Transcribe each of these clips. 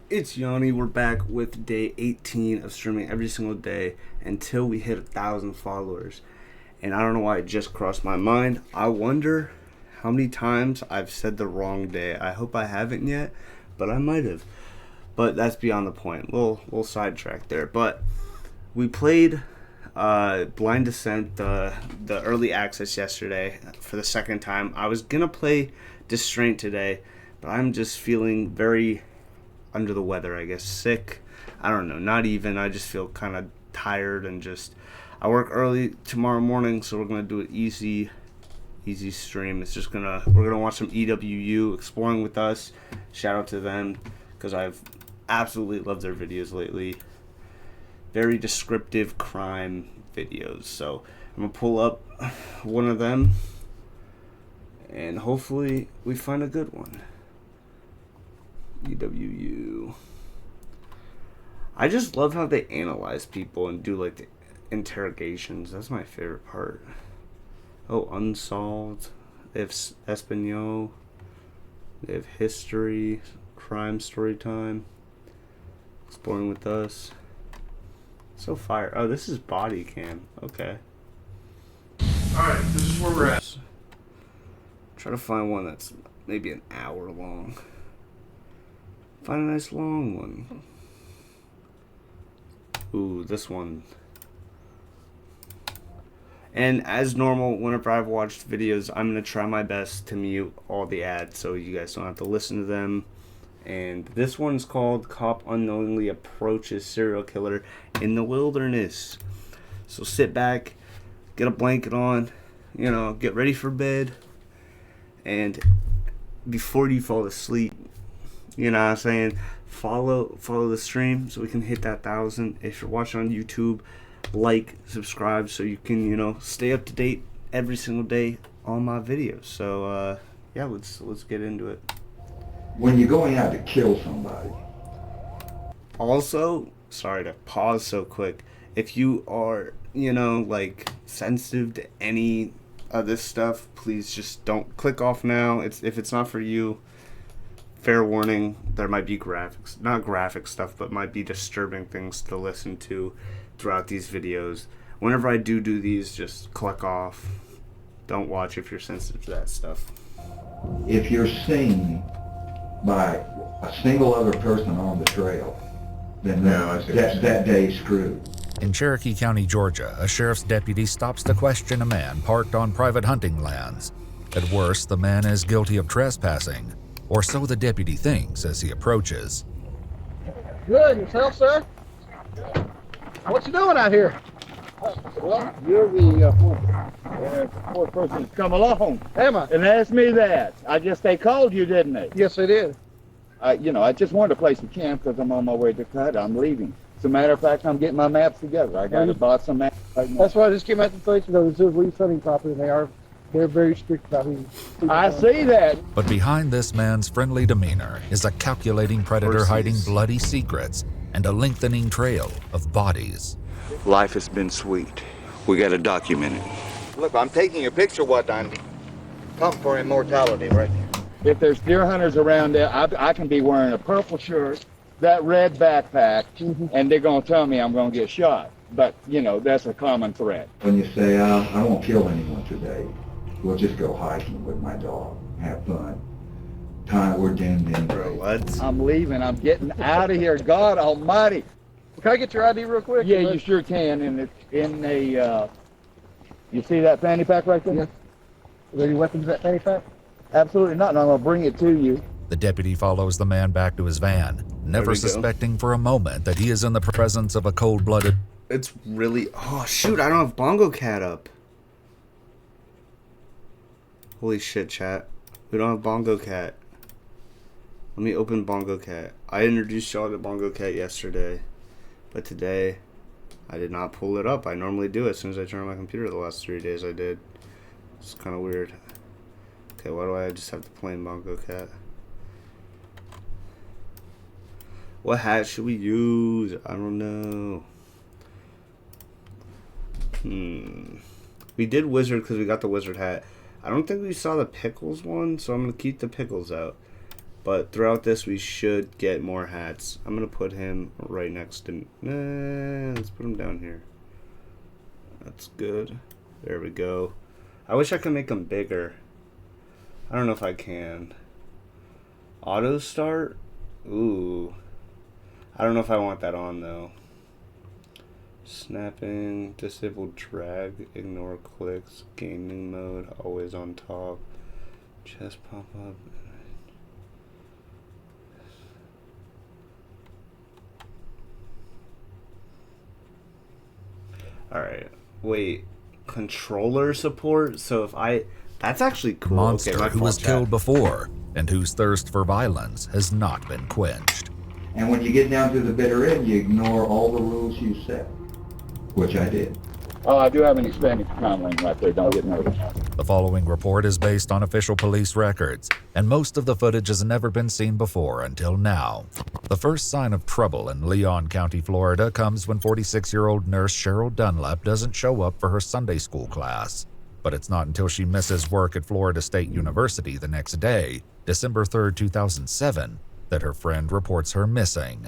It's Yanni. We're back with day 18 of streaming every single day until we hit 1,000 followers. And I don't know why it just crossed my mind. I wonder how many times I've said the wrong day. I hope I haven't yet, but I might have. But that's beyond the point. We'll sidetrack there. But we played Blind Descent, the early access yesterday for the second time. I was gonna play Distraint today, but I'm just feeling very under the weather, I guess. Sick. I don't know. Not even. I just feel kind of tired and just. I work early tomorrow morning, so we're gonna do an easy stream. It's just we're gonna watch some EWU exploring with us. Shout out to them because I've absolutely loved their videos lately. Very descriptive crime videos. So I'm gonna pull up one of them, and hopefully we find a good one. EWU. I just love how they analyze people and do like the interrogations. That's my favorite part. Oh, Unsolved. They have Espanol. They have History, Crime Story Time, Exploring with Us. So fire. Oh, this is Body Cam. Okay. Alright, this is where we're at. Try to find one that's maybe an hour long. Find a nice long one. Ooh, this one. And as normal, whenever I've watched videos, I'm going to try my best to mute all the ads so you guys don't have to listen to them. And this one's called Cop Unknowingly Approaches Serial Killer in the Wilderness. So sit back, get a blanket on, get ready for bed. And before you fall asleep, you know what I'm saying, follow the stream so we can hit that 1,000. If you're watching on YouTube, like, subscribe so you can, stay up to date every single day on my videos. So yeah, let's get into it. When you're going out to kill somebody. Also, sorry to pause so quick. If you are, like sensitive to any of this stuff, please just don't click off now. If it's not for you, fair warning, there might be not graphic stuff, but might be disturbing things to listen to throughout these videos. Whenever I do these, just click off. Don't watch if you're sensitive to that stuff. If you're seen by a single other person on the trail, then that day's screwed. In Cherokee County, Georgia, a sheriff's deputy stops to question a man parked on private hunting lands. At worst, the man is guilty of trespassing, or so the deputy thinks as he approaches. Good, yourself, sir? What you doing out here? Well, you're the fourth person to come along Am I? and ask me that. I guess they called you, didn't they? Yes, they did. I just wanted to place a camp because I'm on my way to Cut. I'm leaving. As a matter of fact, I'm getting my maps together. I got to buy some maps right now. That's why I just came out to place. This is lease hunting property, and they're very strict about who. I see that. But behind this man's friendly demeanor is a calculating predator hiding bloody secrets and a lengthening trail of bodies. Life has been sweet. We got to document it. Look, I'm taking a picture of what I'm pumped for immortality right here. If there's deer hunters around there, I can be wearing a purple shirt, that red backpack, and they're going to tell me I'm going to get shot. But, that's a common threat. When you say, I won't kill anyone today, we'll just go hiking with my dog, have fun. We're doomed anyway. Bro, what? I'm leaving. I'm getting out of here. God almighty. Can I get your ID real quick? Yeah, you sure can. You see that fanny pack right there? Yeah. Are there any weapons in that fanny pack? Absolutely not, and I'm going to bring it to you. The deputy follows the man back to his van, never suspecting for a moment that he is in the presence of a cold-blooded... It's really... Oh, shoot, I don't have Bongo Cat up. Holy shit, chat. We don't have Bongo Cat. Let me open Bongo Cat. I introduced y'all to Bongo Cat yesterday, but today I did not pull it up. I normally do as soon as I turn on my computer. The last 3 days I did. It's kind of weird. Okay, why do I just have the plain Bongo Cat? What hat should we use? I don't know. We did Wizard because we got the Wizard hat. I don't think we saw the Pickles one, so I'm going to keep the Pickles out. But throughout this, we should get more hats. I'm going to put him right next to... let's put him down here. That's good. There we go. I wish I could make them bigger. I don't know if I can. Auto start? Ooh. I don't know if I want that on, though. Snapping, disabled drag, ignore clicks, gaming mode, always on top, chest pop up. Alright, wait, controller support? So if that's actually cool. Monster okay, who was killed before and whose thirst for violence has not been quenched. And when you get down to the bitter end, you ignore all the rules you set, which I did. Oh, I do have an expanded command lane right there. Don't get nervous. The following report is based on official police records, and most of the footage has never been seen before until now. The first sign of trouble in Leon County, Florida comes when 46-year-old nurse Cheryl Dunlap doesn't show up for her Sunday school class. But it's not until she misses work at Florida State University the next day, December 3rd, 2007, that her friend reports her missing.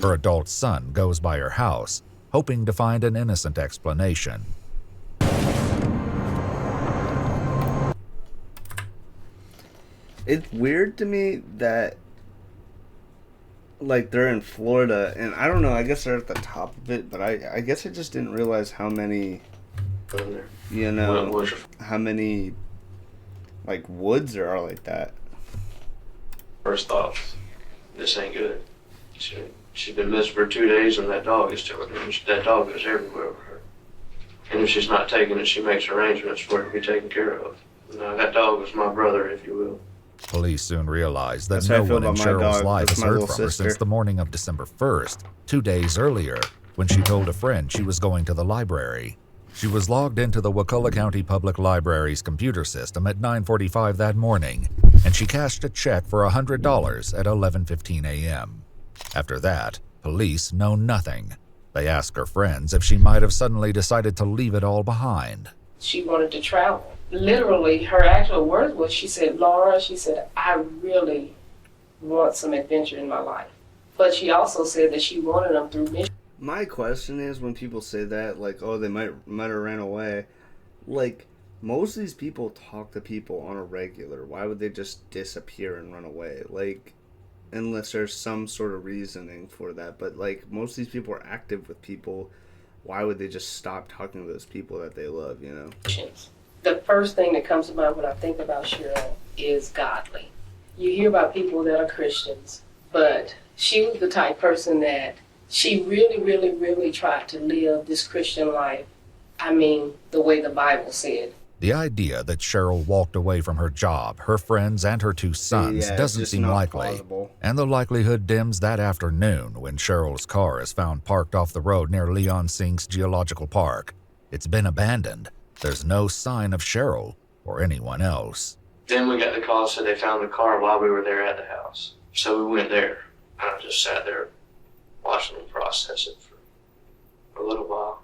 Her adult son goes by her house, hoping to find an innocent explanation. It's weird to me that, like, they're in Florida, and I don't know, I guess they're at the top of it, but I guess I just didn't realize how many, you know, how many, like, woods there are like that. First thoughts, this ain't good. She's been missing for 2 days, and that dog is still there. That dog is everywhere with her. And if she's not taking it, she makes arrangements for it to be taken care of. Now, that dog was my brother, if you will. Police soon realized that That's how I no feel one in about my Cheryl's dog. life That's has my heard little from her sister. since the morning of December 1st, 2 days earlier, when she told a friend she was going to the library. She was logged into the Wakulla County Public Library's computer system at 9:45 that morning, and she cashed a check for $100 at 11:15 a.m. After that, police know nothing. They ask her friends if she might have suddenly decided to leave it all behind. She wanted to travel. Literally, her actual words was, she said, Laura, she said, I really want some adventure in my life. But she also said that she wanted them through Michigan. My question is, when people say that, like, oh, they might have ran away, like, most of these people talk to people on a regular. Why would they just disappear and run away? Like, unless there's some sort of reasoning for that. But, like, most of these people are active with people. Why would they just stop talking to those people that they love, you know? The first thing that comes to mind when I think about Cheryl is godly. You hear about people that are Christians, but she was the type person that she really, really, really tried to live this Christian life. I mean, the way the Bible said. The idea that Cheryl walked away from her job, her friends, and her two sons doesn't seem likely. Plausible. And the likelihood dims that afternoon when Cheryl's car is found parked off the road near Leon Sinks Geological Park. It's been abandoned. There's no sign of Cheryl or anyone else. Then we got the call that said they found the car while we were there at the house. So we went there. And I just sat there watching them process it for a little while.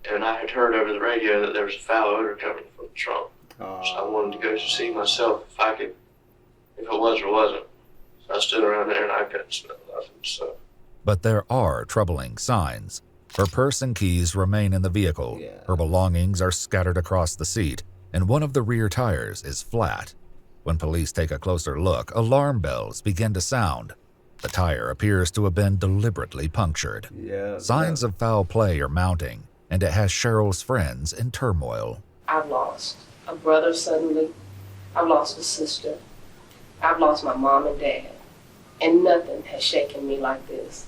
And I had heard over the radio that there was a foul odor coming from the trunk. So I wanted to go see myself if it was or wasn't. So I stood around there and I couldn't smell nothing. So. But there are troubling signs. Her purse and keys remain in the vehicle. Her belongings are scattered across the seat, and one of the rear tires is flat. When police take a closer look, alarm bells begin to sound. The tire appears to have been deliberately punctured. Signs of foul play are mounting, and it has Cheryl's friends in turmoil. I've lost a brother suddenly. I've lost a sister. I've lost my mom and dad. And nothing has shaken me like this.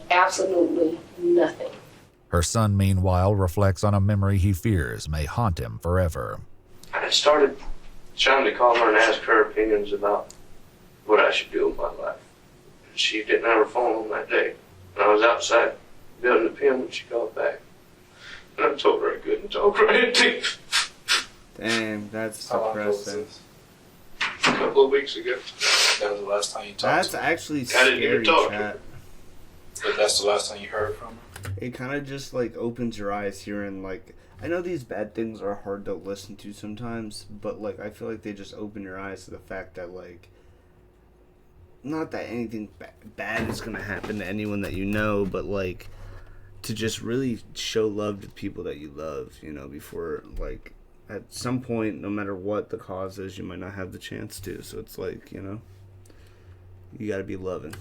Absolutely nothing. Her son, meanwhile, reflects on a memory he fears may haunt him forever. I started trying to call her and ask her opinions about what I should do with my life. She didn't have her phone on that day. And I was outside building the pen when she called back. And I told her I couldn't talk or anything. Dang, that's depressing. A couple of weeks ago. That was the last time you talked That's to her? actually I didn't even scary, talk to chat. But that's the last time you heard from her? It kind of just, like, opens your eyes hearing, like, I know these bad things are hard to listen to sometimes, but, like, I feel like they just open your eyes to the fact that, like, not that anything bad is gonna happen to anyone that you know, but like to just really show love to people that you love, you know, before, like, at some point, no matter what the cause is, you might not have the chance to. So it's like, you know, you gotta be loving.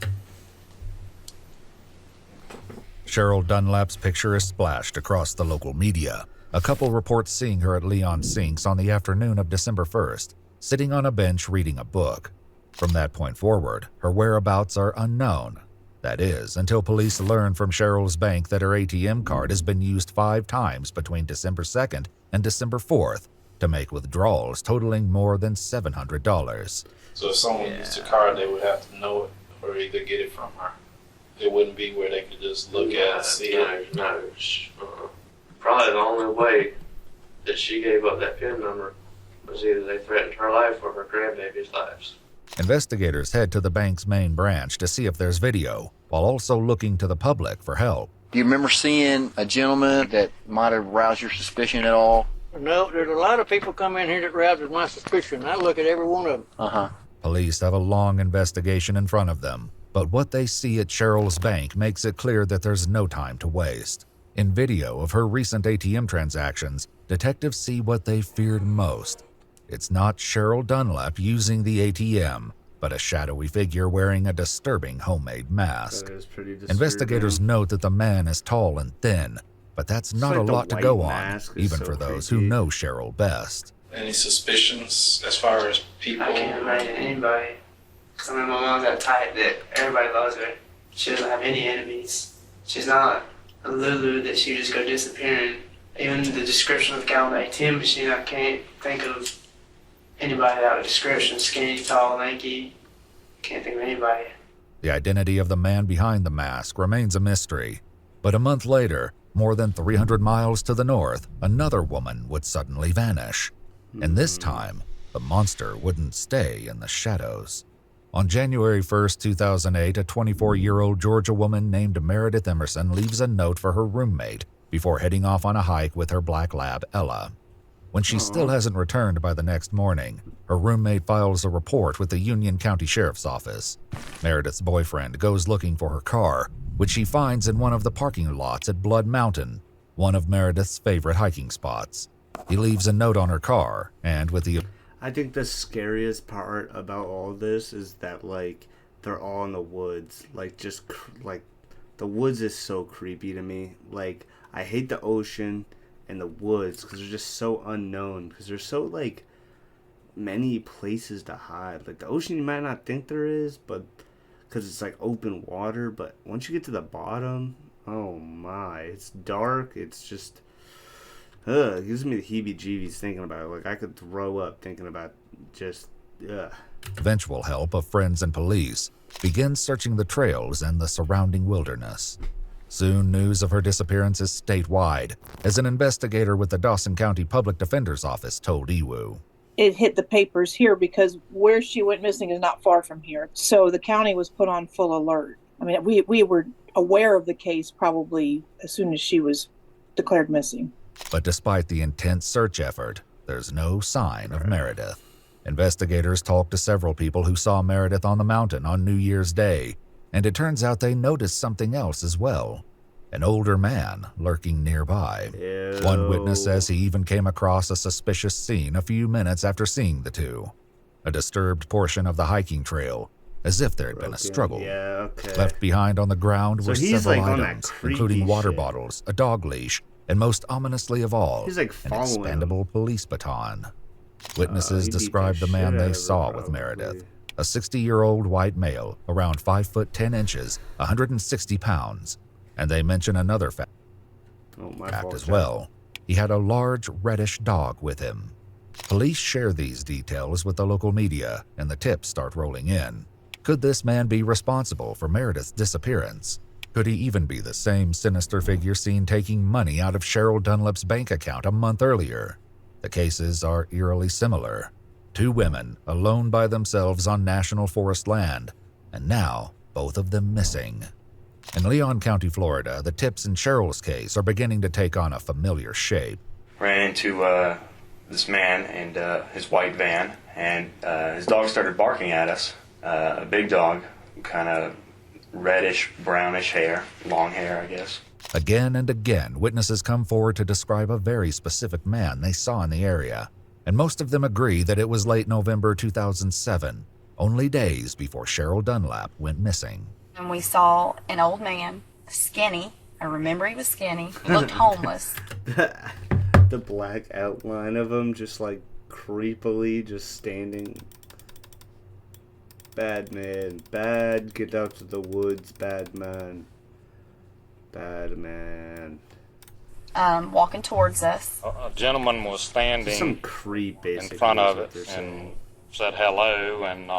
Cheryl Dunlap's picture is splashed across the local media. A couple reports seeing her at Leon Sinks on the afternoon of December 1st, sitting on a bench reading a book. From that point forward, her whereabouts are unknown. That is, until police learn from Cheryl's bank that her ATM card has been used 5 times between December 2nd and December 4th to make withdrawals totaling more than $700. So if someone used her card, they would have to know it or either get it from her. It wouldn't be where they could just look at it and see it. No. Probably the only way that she gave up that PIN number was either they threatened her life or her grandbaby's lives. Investigators head to the bank's main branch to see if there's video, while also looking to the public for help. Do you remember seeing a gentleman that might have roused your suspicion at all? No, there's a lot of people come in here that rouses my suspicion. I look at every one of them. Police have a long investigation in front of them, but what they see at Cheryl's bank makes it clear that there's no time to waste. In video of her recent ATM transactions, detectives see what they feared most. It's not Cheryl Dunlap using the ATM, but a shadowy figure wearing a disturbing homemade mask. That is pretty disturbing. Investigators note that the man is tall and thin, but that's not a lot to go on, even for those who know Cheryl best. Any suspicions as far as people? I can't imagine anybody. Because I mean, my mom's that type that everybody loves her. She doesn't have any enemies. She's not a Lulu that she would just go disappearing. Even the description of the guy on the ATM machine, I can't think of anybody out of description. Skinny, tall, lanky. Can't think of anybody. The identity of the man behind the mask remains a mystery. But a month later, more than 300 miles to the north, another woman would suddenly vanish. And this time, the monster wouldn't stay in the shadows. On January 1st, 2008, a 24-year-old Georgia woman named Meredith Emerson leaves a note for her roommate before heading off on a hike with her black lab, Ella. When she still hasn't returned by the next morning, her roommate files a report with the Union County Sheriff's Office. Meredith's boyfriend goes looking for her car, which she finds in one of the parking lots at Blood Mountain, one of Meredith's favorite hiking spots. He leaves a note on her car, and with the... I think the scariest part about all this is that, like, they're all in the woods. Like, just, like, the woods is so creepy to me. Like, I hate the ocean and the woods because they're just so unknown. Because there's so, like, many places to hide. Like, the ocean you might not think there is, but because it's, like, open water. But once you get to the bottom, oh, my. It's dark. It's just... it gives me the heebie-jeebies thinking about it. Like, I could throw up thinking about just, eventual help of friends and police begins searching the trails and the surrounding wilderness. Soon, news of her disappearance is statewide, as an investigator with the Dawson County Public Defender's Office told EWU. It hit the papers here because where she went missing is not far from here. So the county was put on full alert. I mean, we were aware of the case probably as soon as she was declared missing. But despite the intense search effort, there's no sign of Meredith. Investigators talked to several people who saw Meredith on the mountain on New Year's Day, and it turns out they noticed something else as well. An older man lurking nearby. Ew. One witness says he even came across a suspicious scene a few minutes after seeing the two. A disturbed portion of the hiking trail, as if there had been a struggle. Yeah, okay. Left behind on the ground were he's several like on that items, creepy including water shit. bottles, a dog leash, and most ominously of all, He's like an following expendable police baton. Witnesses he beat described the the man shit out they of her, saw with probably. Meredith. A 60-year-old white male, around 5 foot 10 inches, 160 pounds. And they mention another fact as well. He had a large reddish dog with him. Police share these details with the local media, and the tips start rolling in. Could this man be responsible for Meredith's disappearance? Could he even be the same sinister figure seen taking money out of Cheryl Dunlap's bank account a month earlier? The cases are eerily similar. Two women, alone by themselves on national forest land, and now both of them missing. In Leon County, Florida, the tips in Cheryl's case are beginning to take on a familiar shape. Ran into this man and his white van, and his dog started barking at us. A big dog, kind of reddish, brownish hair, long hair, I guess. Again and again, witnesses come forward to describe a very specific man they saw in the area, and most of them agree that it was late November 2007, only days before Cheryl Dunlap went missing. And we saw an old man, skinny. I remember he was skinny. He looked homeless. The black outline of him just like creepily just standing. Bad man. Bad. Get out to the woods. Bad man. Bad man. Walking towards us. A gentleman was standing Some creep, basically, in front of is what it they're saying. and said hello, and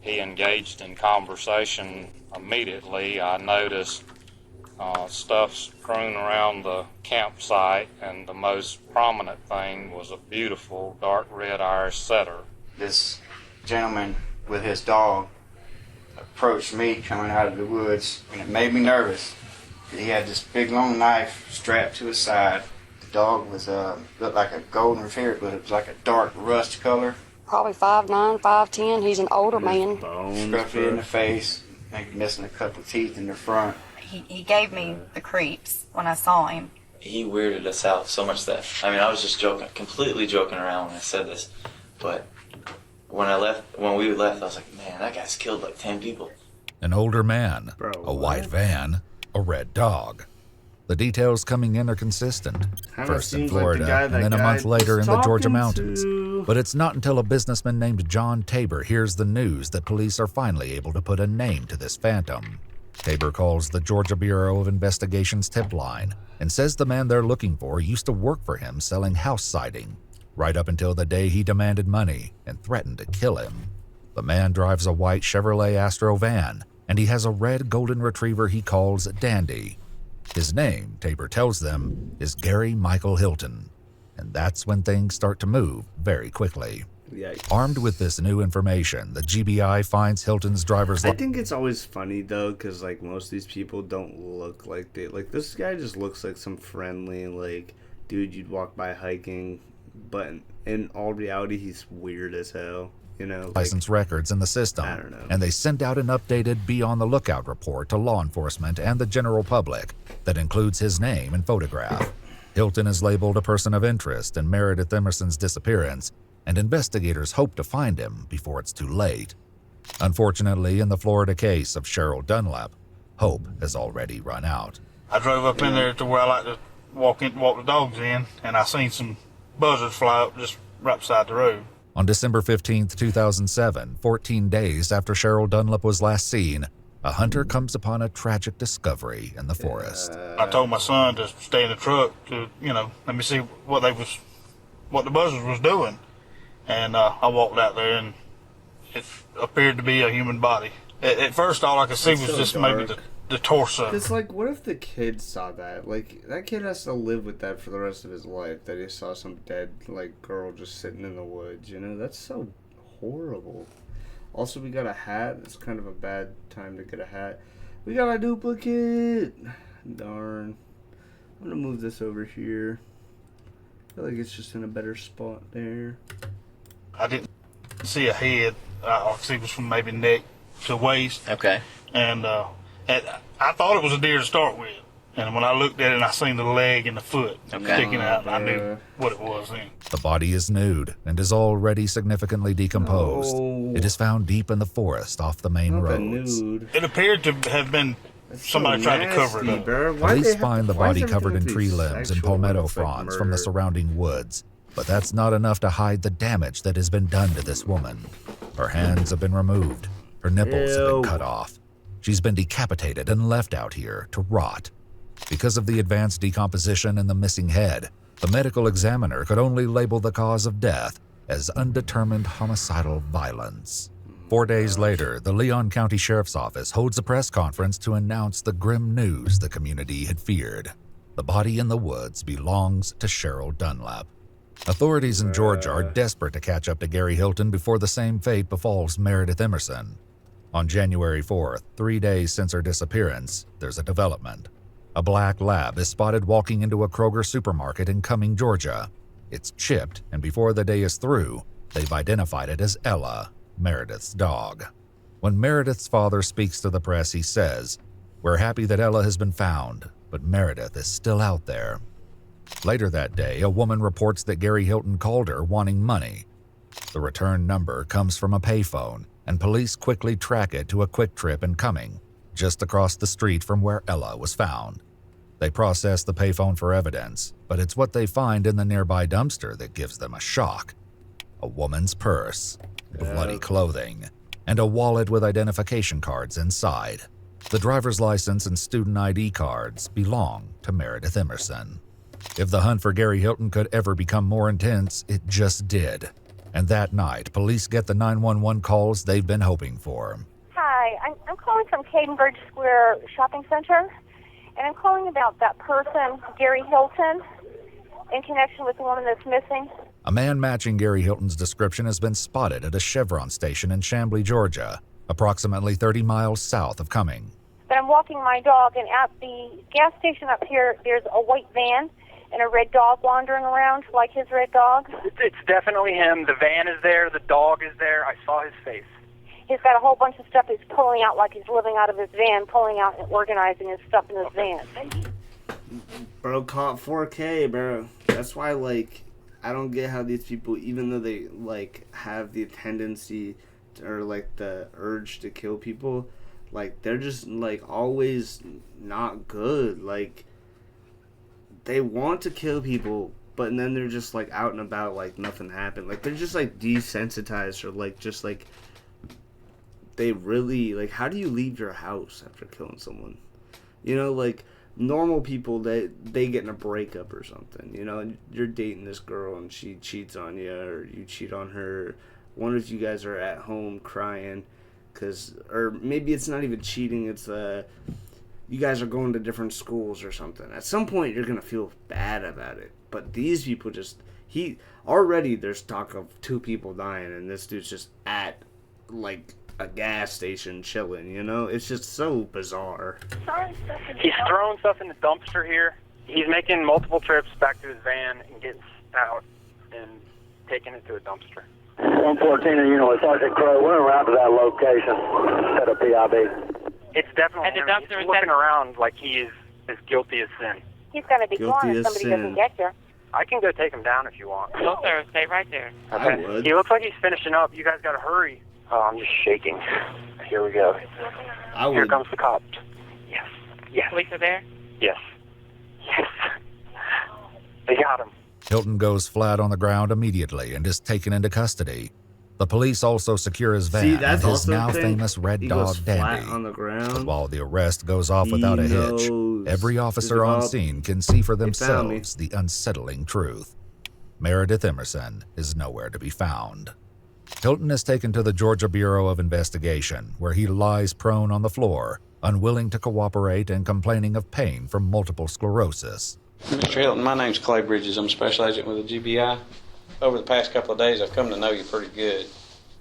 he engaged in conversation immediately. I noticed stuff strewn around the campsite, and the most prominent thing was a beautiful dark red Irish setter. This gentleman with his dog approached me coming out of the woods, and it made me nervous. He had this big long knife strapped to his side. The dog was looked like a golden retriever, but it was like a dark rust color. Probably 5'9", 5'10". He's an older man. Scruffy in the face, maybe missing a couple of teeth in the front. He gave me the creeps when I saw him. He weirded us out so much that, I mean, I was just joking, completely joking around when I said this, but when we left, I was like, man, that guy's killed like 10 people. An older man, a white van, a red dog. The details coming in are consistent. Kinda First in seems like Florida, the guy and that then a guy month later was in the Georgia talking mountains. to. But it's not until a businessman named John Tabor hears the news that police are finally able to put a name to this phantom. Tabor calls the Georgia Bureau of Investigation's tip line and says the man they're looking for used to work for him selling house siding, right up until the day he demanded money and threatened to kill him. The man drives a white Chevrolet Astro van, and he has a red golden retriever he calls Dandy. His name, Tabor tells them, is Gary Michael Hilton. And that's when things start to move very quickly. Yikes. Armed with this new information, the GBI finds Hilton's driver's I think it's always funny though, because like most of these people don't look like they like. This guy just looks like some friendly like dude you'd walk by hiking, but in all reality he's weird as hell. You know, license records in the system, I don't know. And they sent out an updated Be on the Lookout report to law enforcement and the general public that includes his name and photograph. Hilton is labeled a person of interest in Meredith Emerson's disappearance, and investigators hope to find him before it's too late. Unfortunately, in the Florida case of Cheryl Dunlap, hope has already run out. I drove up in there to where I like to walk the dogs in, and I seen some buzzards fly up just right beside the road. On December 15, 2007, 14 days after Cheryl Dunlap was last seen, a hunter comes upon a tragic discovery in the forest. I told my son to stay in the truck to, let me see what the buzzards was doing. And I walked out there, and it appeared to be a human body. At first, all I could see was so just dark. maybe the torso. It's like, what if the kid saw that? Like, that kid has to live with that for the rest of his life, that he saw some dead, like, girl just sitting in the woods, you know? That's so horrible. Also, we got a hat. It's kind of a bad time to get a hat. We got a duplicate! Darn. I'm gonna move this over here. I feel like it's just in a better spot there. I didn't see a head. I see it was from maybe neck to waist. Okay. And I thought it was a deer to start with. And when I looked at it and I seen the leg and the foot sticking out, I knew what it was then. The body is nude and is already significantly decomposed. Oh. It is found deep in the forest off the main roads. It appeared to have been somebody trying to cover it up. Police find the body covered in tree limbs and palmetto fronds from the surrounding woods, but that's not enough to hide the damage that has been done to this woman. Her hands have been removed. Her nipples have been cut off. She's been decapitated and left out here to rot. Because of the advanced decomposition in the missing head, the medical examiner could only label the cause of death as undetermined homicidal violence. 4 days later, the Leon County Sheriff's Office holds a press conference to announce the grim news the community had feared. The body in the woods belongs to Cheryl Dunlap. Authorities in Georgia are desperate to catch up to Gary Hilton before the same fate befalls Meredith Emerson. On January 4th, 3 days since her disappearance, there's a development. A black lab is spotted walking into a Kroger supermarket in Cumming, Georgia. It's chipped, and before the day is through, they've identified it as Ella, Meredith's dog. When Meredith's father speaks to the press, he says, "We're happy that Ella has been found, but Meredith is still out there." Later that day, a woman reports that Gary Hilton called her wanting money. The return number comes from a payphone, and police quickly track it to a Quick Trip in Cumming, just across the street from where Ella was found. They process the payphone for evidence, but it's what they find in the nearby dumpster that gives them a shock. A woman's purse, bloody clothing, and a wallet with identification cards inside. The driver's license and student ID cards belong to Meredith Emerson. If the hunt for Gary Hilton could ever become more intense, it just did. And that night, police get the 911 calls they've been hoping for. Hi, I'm calling from Cadenbridge Square Shopping Center, and I'm calling about that person, Gary Hilton, in connection with the woman that's missing. A man matching Gary Hilton's description has been spotted at a Chevron station in Chamblee, Georgia, approximately 30 miles south of Cumming. But I'm walking my dog, and at the gas station up here, there's a white van and a red dog wandering around like his red dog. It's definitely him. The van is there. The dog is there. I saw his face. He's got a whole bunch of stuff he's pulling out like he's living out of his van, pulling out and organizing his stuff in his van. Bro, caught 4K, bro. That's why, like, I don't get how these people, even though they, like, have the tendency or, like, the urge to kill people, like, they're just, like, always not good. Like, they want to kill people, but then they're just, like, out and about like nothing happened. Like, they're just, like, desensitized or, like, just, like, they really, like, how do you leave your house after killing someone? You know, like, normal people, they get in a breakup or something, you know, and you're dating this girl and she cheats on you, or you cheat on her. One of you guys are at home crying because, or maybe it's not even cheating, it's you guys are going to different schools or something. At some point you're gonna feel bad about it, but these people just, already there's talk of 2 people dying and this dude's just at, like, a gas station chilling, you know? It's just so bizarre. He's throwing stuff in the dumpster here. He's making multiple trips back to his van and getting out and taking it to a dumpster. 114 and unit, Sergeant Crow. We're around to that location. Set a PIB. It's definitely him. He's looking around like he is as guilty as sin. He's going to be gone if somebody doesn't get here. I can go take him down if you want. No, sir. Stay right there. Okay. I would. He looks like he's finishing up. You guys got to hurry. Oh, I'm just shaking. Here we go. Here comes the cops. Yes. Yes. Police are there? Yes. Yes. They got him. Hilton goes flat on the ground immediately and is taken into custody. The police also secure his van and his now famous Red Dog Dandy. On the ground. But while the arrest goes off without a hitch, every officer on scene can see for themselves the unsettling truth. Meredith Emerson is nowhere to be found. Hilton is taken to the Georgia Bureau of Investigation, where he lies prone on the floor, unwilling to cooperate and complaining of pain from multiple sclerosis. Mr. Hilton, my name's Clay Bridges. I'm a special agent with the GBI. Over the past couple of days, I've come to know you pretty good.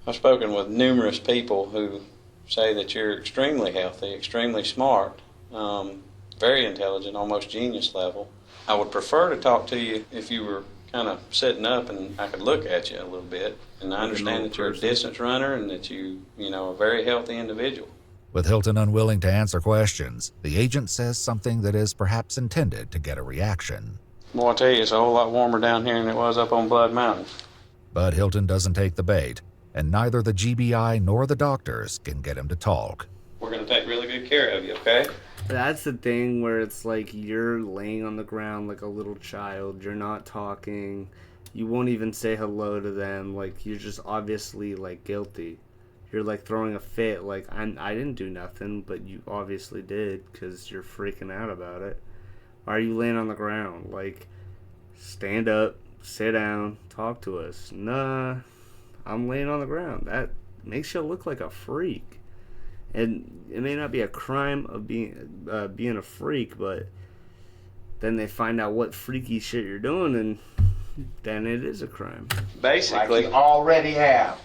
I've spoken with numerous people who say that you're extremely healthy, extremely smart, very intelligent, almost genius level. I would prefer to talk to you if you were kind of sitting up and I could look at you a little bit. And I understand that you're a distance runner and that you a very healthy individual. With Hilton unwilling to answer questions, the agent says something that is perhaps intended to get a reaction. Boy, I tell you, it's a whole lot warmer down here than it was up on Blood Mountain. But Hilton doesn't take the bait, and neither the GBI nor the doctors can get him to talk. We're going to take really good care of you, okay? That's the thing where it's like you're laying on the ground like a little child. You're not talking. You won't even say hello to them. Like, you're just obviously, like, guilty. You're, like, throwing a fit. Like, I didn't do nothing, but you obviously did because you're freaking out about it. Why are you laying on the ground? Like, stand up, sit down, talk to us. Nah, I'm laying on the ground. That makes you look like a freak. And it may not be a crime of being a freak, but then they find out what freaky shit you're doing, and then it is a crime. Basically. Like you already have.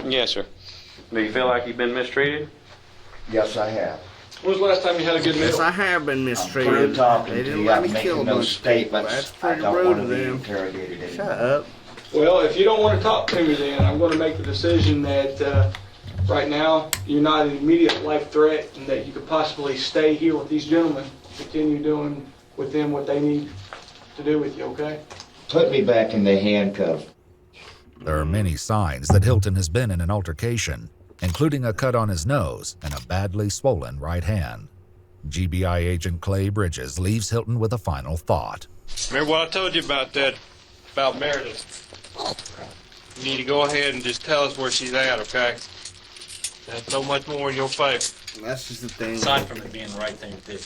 Yes, sir. Do you feel like you've been mistreated? Yes, I have. When was the last time you had a good meal? Yes, I have been mistreated. I'm talking They to didn't you. let I'm me kill a making no bunch of people. statements. That's I pretty don't rude want of to be them. interrogated anymore. Shut up. Well, if you don't want to talk to me, then I'm going to make the decision that right now you're not an immediate life threat and that you could possibly stay here with these gentlemen, continue doing with them what they need to do with you, okay? Put me back in the handcuffs. There are many signs that Hilton has been in an altercation, including a cut on his nose and a badly swollen right hand. GBI agent Clay Bridges leaves Hilton with a final thought. Remember what I told you about that, about Meredith? You need to go ahead and just tell us where she's at, okay? That's so much more in your favor. That's just the thing. Aside from it being the right thing to do.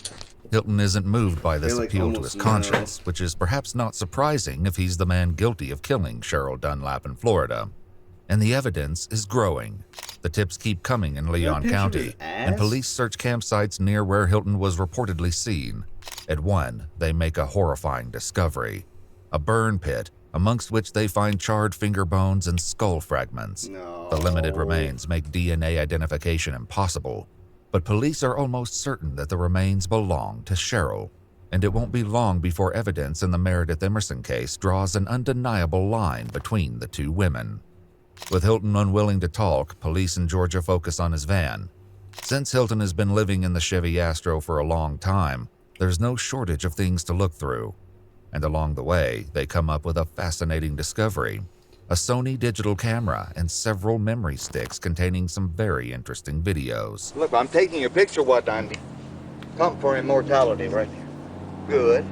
Hilton isn't moved by this Feel like appeal to almost his conscience, which is perhaps not surprising if he's the man guilty of killing Cheryl Dunlap in Florida. And the evidence is growing. The tips keep coming in Leon County, and police search campsites near where Hilton was reportedly seen. At one, they make a horrifying discovery: a burn pit, amongst which they find charred finger bones and skull fragments. The limited remains make DNA identification impossible, but police are almost certain that the remains belong to Cheryl, and it won't be long before evidence in the Meredith Emerson case draws an undeniable line between the two women. With Hilton unwilling to talk, police in Georgia focus on his van. Since Hilton has been living in the Chevy Astro for a long time, there's no shortage of things to look through. And along the way, they come up with a fascinating discovery: a Sony digital camera and several memory sticks containing some very interesting videos. Look, I'm taking a picture what I'm doing. Come for immortality right there. Good.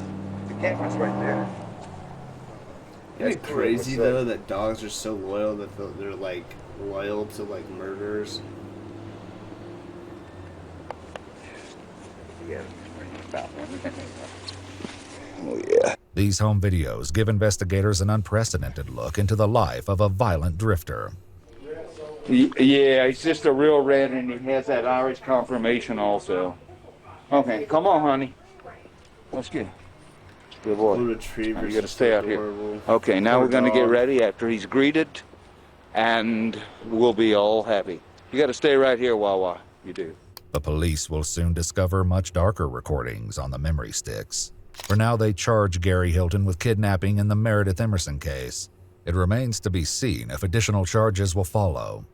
The camera's right there. Isn't it crazy though that dogs are so loyal that they're like loyal to like murderers? Yeah. Oh yeah. These home videos give investigators an unprecedented look into the life of a violent drifter. Yeah, he's just a real red, and he has that Irish confirmation also. Okay, come on, honey. Let's get. Good boy. Now you got to stay out here. Okay, now we're going to get ready after he's greeted, and we'll be all happy. You got to stay right here, Wawa. You do. The police will soon discover much darker recordings on the memory sticks. For now, they charge Gary Hilton with kidnapping in the Meredith Emerson case. It remains to be seen if additional charges will follow.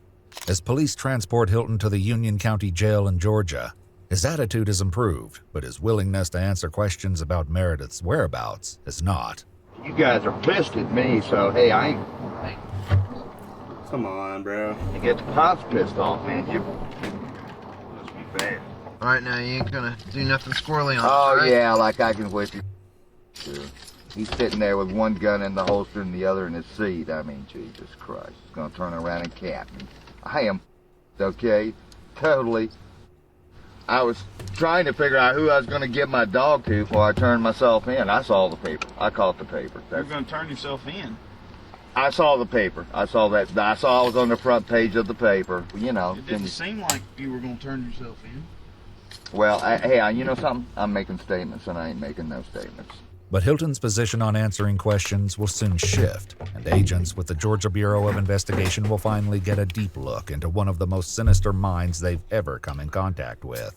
As police transport Hilton to the Union County Jail in Georgia, his attitude has improved, but his willingness to answer questions about Meredith's whereabouts is not. You guys are pissed at me, so hey, I ain't. Come on, bro. You get the cops pissed off, man. You must be bad. All right, now you ain't gonna do nothing squirrely on Oh, this, right? yeah, like I can whip you. Sure. He's sitting there with one gun in the holster and the other in his seat. I mean, Jesus Christ. He's gonna turn around and cap me. I am okay? Totally. I was trying to figure out who I was gonna give my dog to before I turned myself in. I saw the paper. I caught the paper. You're gonna turn yourself in. I saw the paper. I saw that. I saw I was on the front page of the paper. You know. It didn't seem like you were gonna turn yourself in. Well, hey, you know something? I'm making statements, and I ain't making no statements. But Hilton's position on answering questions will soon shift, and agents with the Georgia Bureau of Investigation will finally get a deep look into one of the most sinister minds they've ever come in contact with.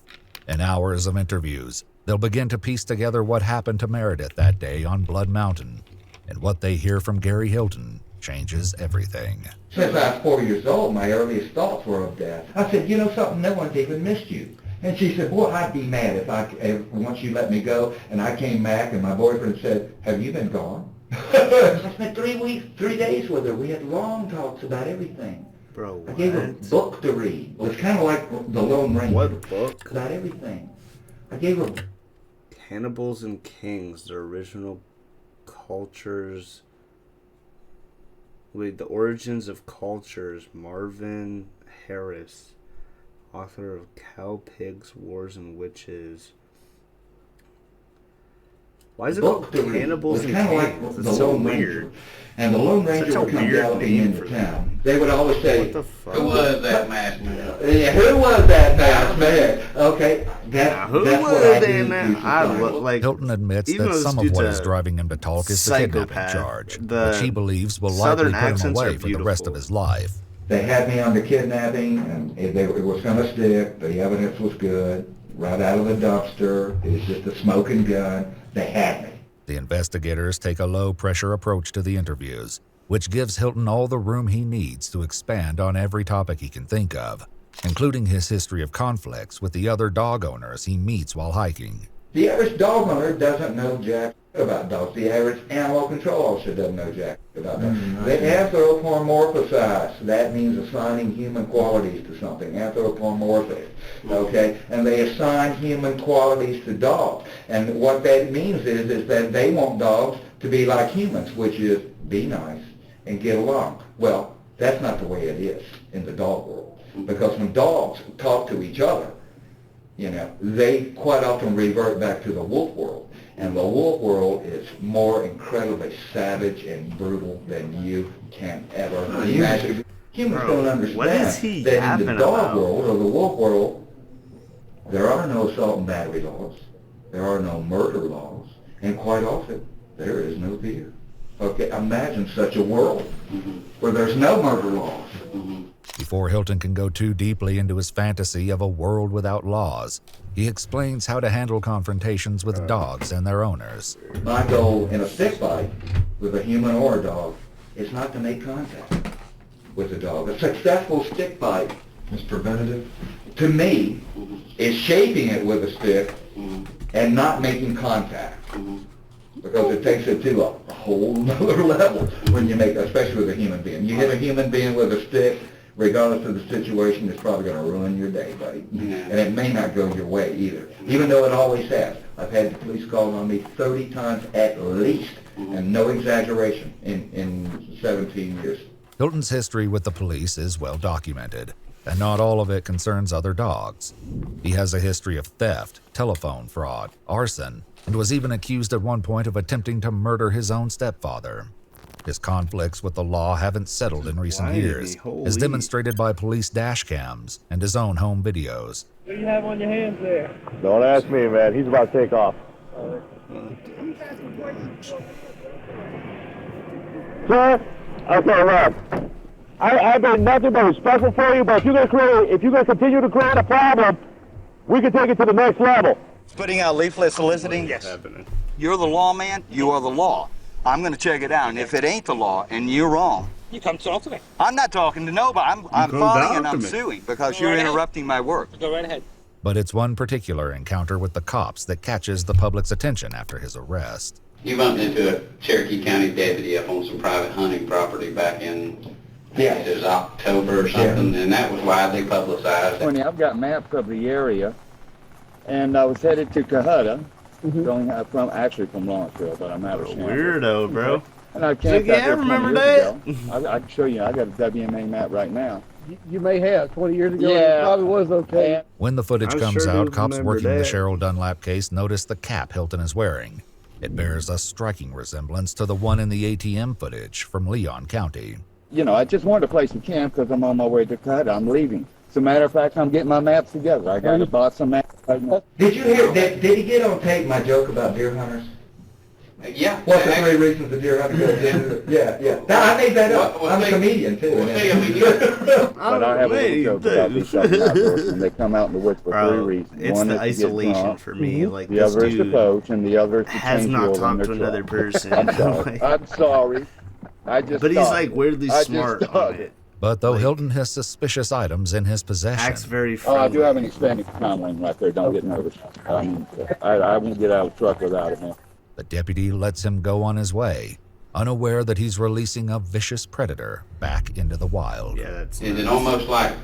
In hours of interviews, they'll begin to piece together what happened to Meredith that day on Blood Mountain, and what they hear from Gary Hilton changes everything. Since I was 4 years old, my earliest thoughts were of death. I said, you know something, no one's even missed you. And she said, boy, I'd be mad if once you let me go and I came back and my boyfriend said, have you been gone? I spent 3 days with her. We had long talks about everything. Bro, what? I gave her a book to read. It was kind of like The Lone Ranger. What book? About everything. I gave her... Cannibals and Kings, the original cultures... Wait, the origins of cultures, Marvin Harris. Author of Cow, Pigs, Wars, and Witches. Why is it called Cannibals and Kings? It's so weird. And the Lone Ranger would come galloping into town. They would always say, what the fuck? Who was that masked man? Yeah, who was that masked man? Okay, that's what I do. Hilton admits that some of what is driving him to talk is the kidnapping charge, which he believes will likely put him away for the rest of his life. They had me on the kidnapping, and it was going to stick. The evidence was good. Right out of the dumpster. It was just a smoking gun. They had me. The investigators take a low-pressure approach to the interviews, which gives Hilton all the room he needs to expand on every topic he can think of. including his history of conflicts with the other dog owners he meets while hiking. The average dog owner doesn't know jack about dogs. The average animal control officer doesn't know jack about dogs. They anthropomorphize. That means assigning human qualities to something. Anthropomorphic. Okay? And they assign human qualities to dogs. And what that means is that they want dogs to be like humans, which is be nice and get along. Well, that's not the way it is in the dog world. Because when dogs talk to each other, you know, they quite often revert back to the wolf world. And the wolf world is more incredibly savage and brutal than you can ever imagine. Humans don't understand that in the dog world or the wolf world, there are no assault and battery laws. There are no murder laws. And quite often, there is no fear. Okay, imagine such a world where there's no murder laws. Before Hilton can go too deeply into his fantasy of a world without laws, he explains how to handle confrontations with dogs and their owners. My goal in a stick fight with a human or a dog is not to make contact with the dog. A successful stick fight is preventative. To me, is shaping it with a stick and not making contact. Because it takes it to a whole nother level when you make, especially with a human being. You hit a human being with a stick, regardless of the situation, it's probably going to ruin your day, buddy. And it may not go your way either, even though it always has. I've had the police call on me 30 times at least, and no exaggeration, in 17 years. Hilton's history with the police is well documented, and not all of it concerns other dogs. He has a history of theft, telephone fraud, arson, and was even accused at one point of attempting to murder his own stepfather. His conflicts with the law haven't settled in recent years, as demonstrated by police dash cams and his own home videos. What do you have on your hands there? Don't ask me, man. He's about to take off. Sir? Okay, look. I've been nothing but respectful for you, but if you're gonna continue to create a problem, we can take it to the next level. Putting out leaflet soliciting? Yes. You're the lawman, you are the law. I'm going to check it out, and if it ain't the law and you're wrong, you come talk to me. I'm not talking to nobody. I'm filing and I'm suing because you're interrupting my work. Go right ahead. But it's one particular encounter with the cops that catches the public's attention after his arrest. You bumped into a Cherokee County deputy up on some private hunting property back in, it was October or something, and that was widely publicized. I've got maps of the area, and I was headed to Cohutta. Going from Lawrenceville, but I'm out of Shannon. Weirdo, bro. And I camped out there 20 years ago. I can show you. I got a WMA map right now. You may have 20 years ago. Yeah. It probably was okay. When the footage comes out, cops working the Cheryl Dunlap case notice the cap Hilton is wearing. It bears a striking resemblance to the one in the ATM footage from Leon County. You know, I just wanted a place to camp because I'm on my way to Cohutta. I'm leaving. As a matter of fact, I'm getting my maps together. I got to buy some maps right now. Did you hear, did he get on tape my joke about deer hunters? Yeah. What's the 3 reasons the deer hunter goes? Yeah. Now, I made that up. I'm a comedian, too. But I have a little joke about these outdoors when they come out in the woods for 3 reasons. It's One the is to get isolation drunk. for me. Like, the other is to poach, and the other is to has change not oil in talked their to another truck. person. I'm sorry. I'm sorry. But he's like weirdly smart on it. But though Hilton has suspicious items in his possession, acts very friendly. I do have an expanding timeline right there. Don't get nervous. I won't get out of the truck without it, man. The deputy lets him go on his way, unaware that he's releasing a vicious predator back into the wild. Yeah, that's Is it almost like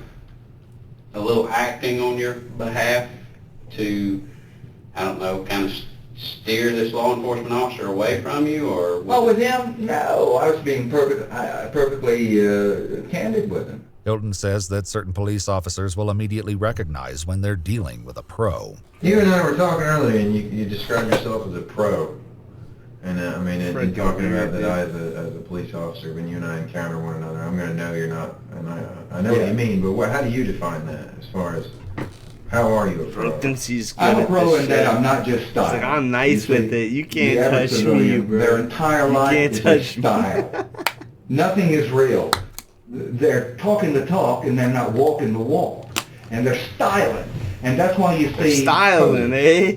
a little acting on your behalf to, I don't know, kind of steer this law enforcement officer away from you, or? Well, with him, no. I was being perfectly candid with him. Hilton says that certain police officers will immediately recognize when they're dealing with a pro. You and I were talking earlier, and you described yourself as a pro. And I mean, in talking about that I, as a police officer, when you and I encounter one another, I'm going to know you're not, and I know what you mean, but how do you define that as far as, how are you a pro? I'm a pro in that I'm not just style. It's like, I'm nice with it. You can't touch me, bro. Their entire life is just style. Nothing is real. They're talking the talk and they're not walking the walk. And they're styling. And that's why you see... Styling, eh?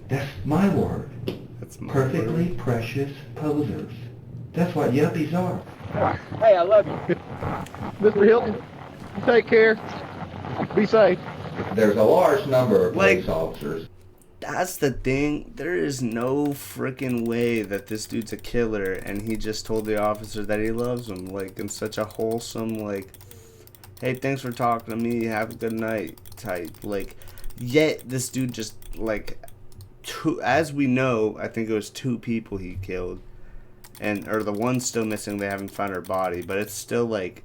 That's my word. That's my perfectly word. Precious posers. That's what yuppies are. Hey, I love you. Mr. Hilton, you take care. Be safe. There's a large number of Like- police officers. That's the thing. There is no freaking way that this dude's a killer and he just told the officer that he loves him, like, in such a wholesome, like, hey, thanks for talking to me, have a good night type. Like, yet this dude just, like, as we know, I think it was 2 people he killed. Or the one's still missing, they haven't found her body, but it's still, like,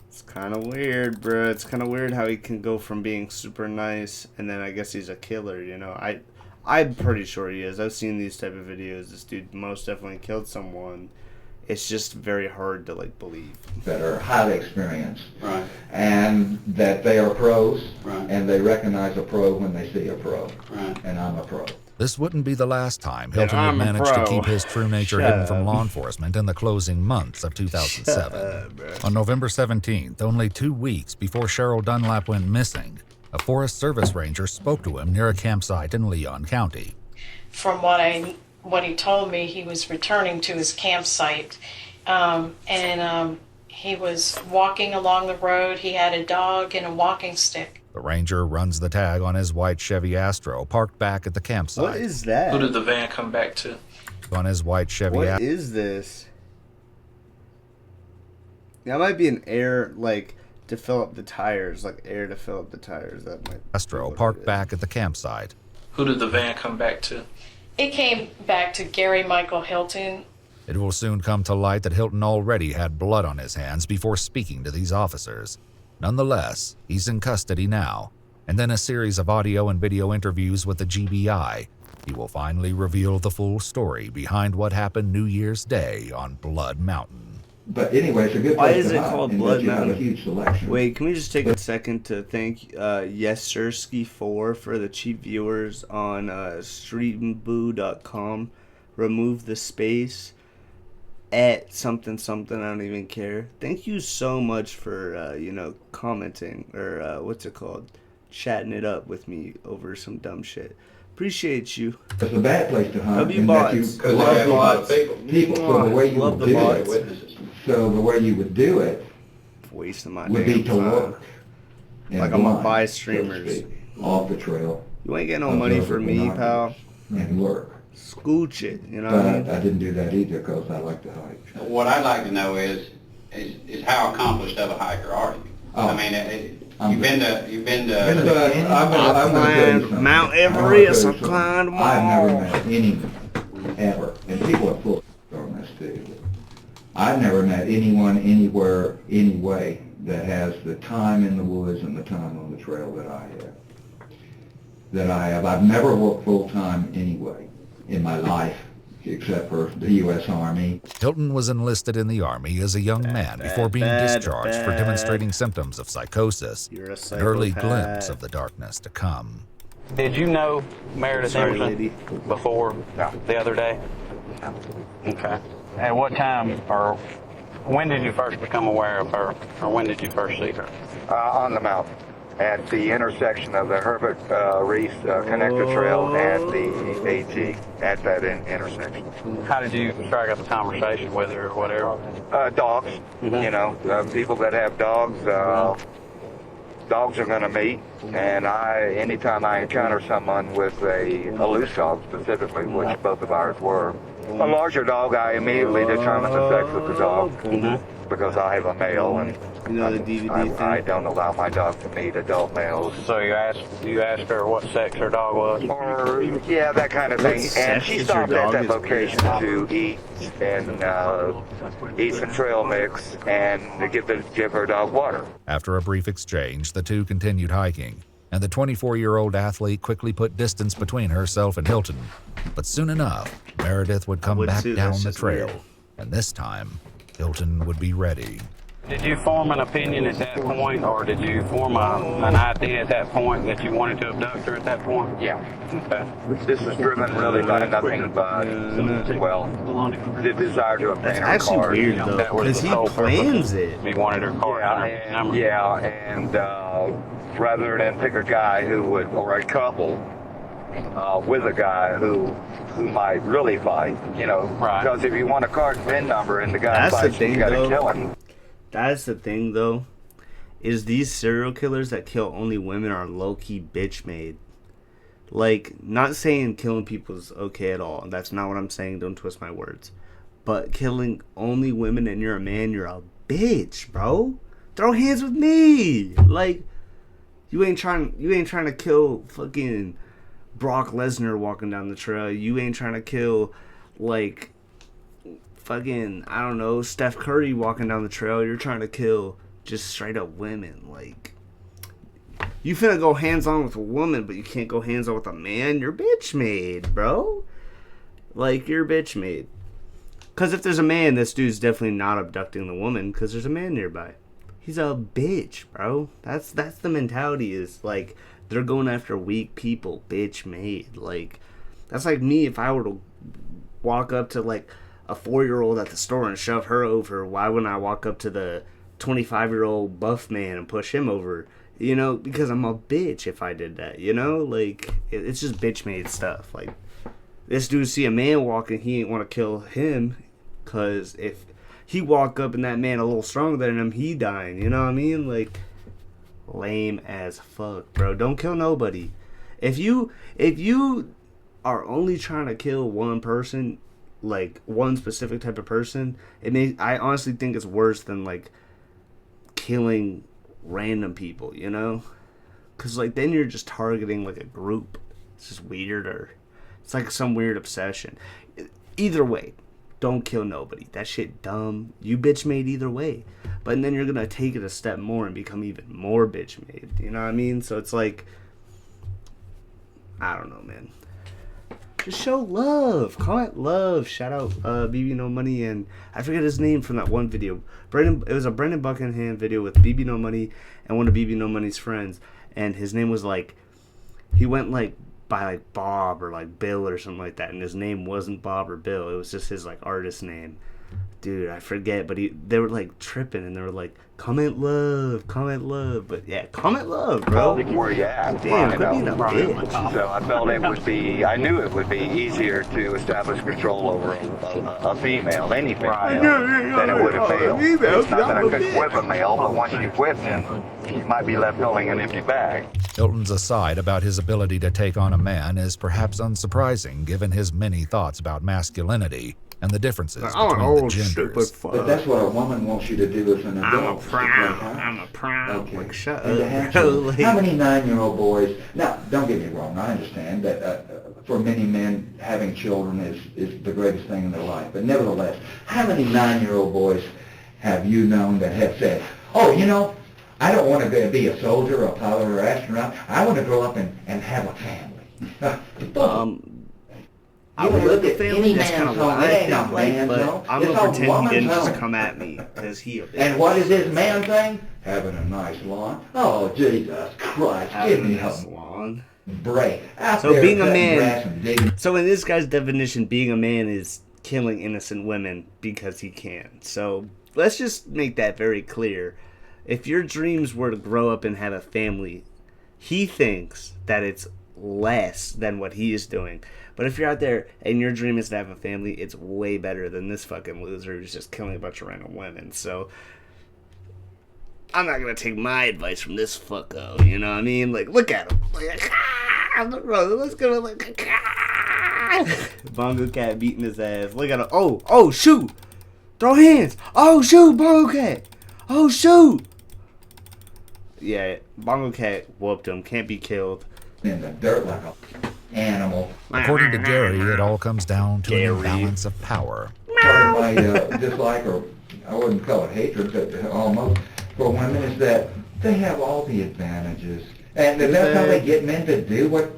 it's kind of weird, bro. It's kind of weird how he can go from being super nice and then I guess he's a killer, you know. I'm pretty sure he is. I've seen these type of videos. This dude most definitely killed someone. It's just very hard to, like, believe. That are highly experienced. Right. And that they are pros. Right. And they recognize a pro when they see a pro. Right. And I'm a pro. This wouldn't be the last time Hilton would I'm a manage to pro. keep his true nature Shut hidden from up. law enforcement in the closing months of 2007. On November 17th, only 2 weeks before Cheryl Dunlap went missing, a Forest Service ranger spoke to him near a campsite in Leon County. From what he told me, he was returning to his campsite, and he was walking along the road. He had a dog and a walking stick. The ranger runs the tag on his white Chevy Astro parked back at the campsite. What is that? Who did the van come back to? On his white Chevy What is this? That might be an air, like, to fill up the tires, like air to fill up the tires. That might. Astro parked back at the campsite. Who did the van come back to? It came back to Gary Michael Hilton. It will soon come to light that Hilton already had blood on his hands before speaking to these officers. Nonetheless, he's in custody now, and then a series of audio and video interviews with the GBI. He will finally reveal the full story behind what happened New Year's Day on Blood Mountain. But anyway, it's a good Why place is to it hunt, called in that Blood you have a Mountain? huge selection. Wait, can we just take a second to thank Yesurski4 for the cheap viewers on streetandboo.com. Remove the space at something something. I don't even care. Thank you so much for commenting or what's it called, chatting it up with me over some dumb shit. Appreciate you. It's a bad place to hunt. Love you, in that bots. you love bots. people. So the way you Love would the do bots. it, so the way you would do it Wasting my would be damn to time. look. in Like I'm gonna blind, buy so to streamers. speak, off the trail. You ain't getting no money Observe for with me, binoculars pal. And work. Scooch it, you know But what I mean? I didn't do that either because I like to hike. What I'd like to know is how accomplished of a hiker are you? Oh. I mean, you've been to. I'm gonna tell you something. Mount I'm gonna Everest, tell I you something. climbed them I've all. never met anyone ever, and people are full on this too. I've never met anyone anywhere, any way, that has the time in the woods and the time on the trail that I have. I've never worked full time anyway in my life, except for the U.S. Army. Hilton was enlisted in the Army as a young man before being discharged for demonstrating symptoms of psychosis, You're a an early psychopath. glimpse of the darkness to come. Did you know Meredith Sorry, Emerson lady. before the other day? Okay. At what time or when did you first become aware of her, or when did you first see her? On the mountain, at the intersection of the Herbert Reef Connector Trail and the AT, at that intersection. How did you strike up a conversation with her or whatever? Dogs, you know, people that have dogs, dogs are going to meet, and anytime I encounter someone with a loose dog specifically, which both of ours were, a larger dog, I immediately determine the sex of the dog, because I have a male, and You know the DVD I don't allow my dog to meet adult males. So you asked her what sex her dog was? Or, yeah, that kind of thing. And she stopped at that location to eat and eat some trail mix and to give her dog water. After a brief exchange, the two continued hiking, and the 24-year-old athlete quickly put distance between herself and Hilton. But soon enough, Meredith would come back too, down that's the just trail, weird. and this time, Hilton would be ready. Did you form an opinion at that point, or did you form an idea at that point that you wanted to abduct her at that point? Yeah. Okay. This was driven really by nothing but, well, the desire to obtain That's her actually card. weird, That though, was because the he sole plans purpose. it. He wanted her card number. Yeah, and rather than pick a guy who would, or a couple, with a guy who might really fight, you know, because if you want a card VIN number and the guy That's the fights, thing, you got to though. kill him. That's the thing, though. is these serial killers that kill only women are low-key bitch made. Like, not saying killing people is okay at all. That's not what I'm saying. Don't twist my words. But killing only women and you're a man, you're a bitch, bro. Throw hands with me. Like, you ain't trying to kill fucking Brock Lesnar walking down the trail. You ain't trying to kill, like, fucking, I don't know, Steph Curry walking down the trail. You're trying to kill just straight up women. Like, you finna go hands on with a woman, but you can't go hands on with a man. You're bitch made, bro. Like, you're bitch made. Because if there's a man, this dude's definitely not abducting the woman because there's a man nearby. He's a bitch, bro. That's the mentality, is like they're going after weak people, bitch made. Like, that's like me if I were to walk up to like a 4-year-old at the store and shove her over. Why wouldn't I walk up to the 25-year-old buff man and push him over? You know, because I'm a bitch if I did that, you know? Like, it's just bitch made stuff. Like, this dude see a man walking, he ain't want to kill him, because if he walk up and that man a little stronger than him, he dying, you know what I mean? Like, lame as fuck, bro. Don't kill nobody. If you are only trying to kill one person, like one specific type of person, I honestly think it's worse than like killing random people, you know? Because like then you're just targeting like a group. It's just weird, or it's like some weird obsession. Either way, don't kill nobody. That shit dumb. You bitch made either way. But then you're gonna take it a step more and become even more bitch made. You know what I mean? So it's like, I don't know, man. Just show love. Comment love. Shout out BB No Money, and I forget his name from that one video. It was a Brendan Buckingham video with BB No Money and one of BB No Money's friends, and his name was like, he went like by like Bob or like Bill or something like that, and his name wasn't Bob or Bill. It was just his like artist name. Dude, I forget, but they were like tripping, and they were like, comment love, but yeah, comment love, bro. Where you at? Damn, quit being a bitch. So I felt I knew it would be easier to establish control over a female, any female, than it would a male. It's not that I couldn't whip a male, but once you whip him, you might be left holding an empty bag. Hilton's aside about his ability to take on a man is perhaps unsurprising given his many thoughts about masculinity and the differences between the genders. But that's what a woman wants you to do as an adult. I'm a prom. Okay. Like, shut And up. how many 9-year-old boys? Now, don't get me wrong. I understand that for many men, having children is the greatest thing in their life. But nevertheless, how many 9-year-old boys have you known that have said, "Oh, you know, I don't want to be a soldier, or a pilot, or astronaut. I want to grow up and have a family." I would look at family, that's kind of what I ain't think, no like, man's but home. I'm It's gonna a pretend he woman's didn't just home. come at me, because he a bitch. And what is this man thing? Having a nice lawn. Oh, Jesus Christ, give me a lawn. break. Out So there being a cutting grass man, and digging. so in this guy's definition, being a man is killing innocent women because he can. So let's just make that very clear. If your dreams were to grow up and have a family, he thinks that it's less than what he is doing. But if you're out there and your dream is to have a family, it's way better than this fucking loser who's just killing a bunch of random women. So I'm not gonna take my advice from this fucko, you know what I mean? Like, look at him. Like, let's go like Bongo Cat beating his ass. Look at him. Oh, shoot! Throw hands! Oh, shoot, Bongo Cat! Oh, shoot! Yeah, Bongo Cat whooped him. Can't be killed. In the dirt like a animal. According to Gary, it all comes down to an imbalance of power. Part of my dislike, or I wouldn't call it hatred, but almost, for women is that they have all the advantages. And that's how they get men to do what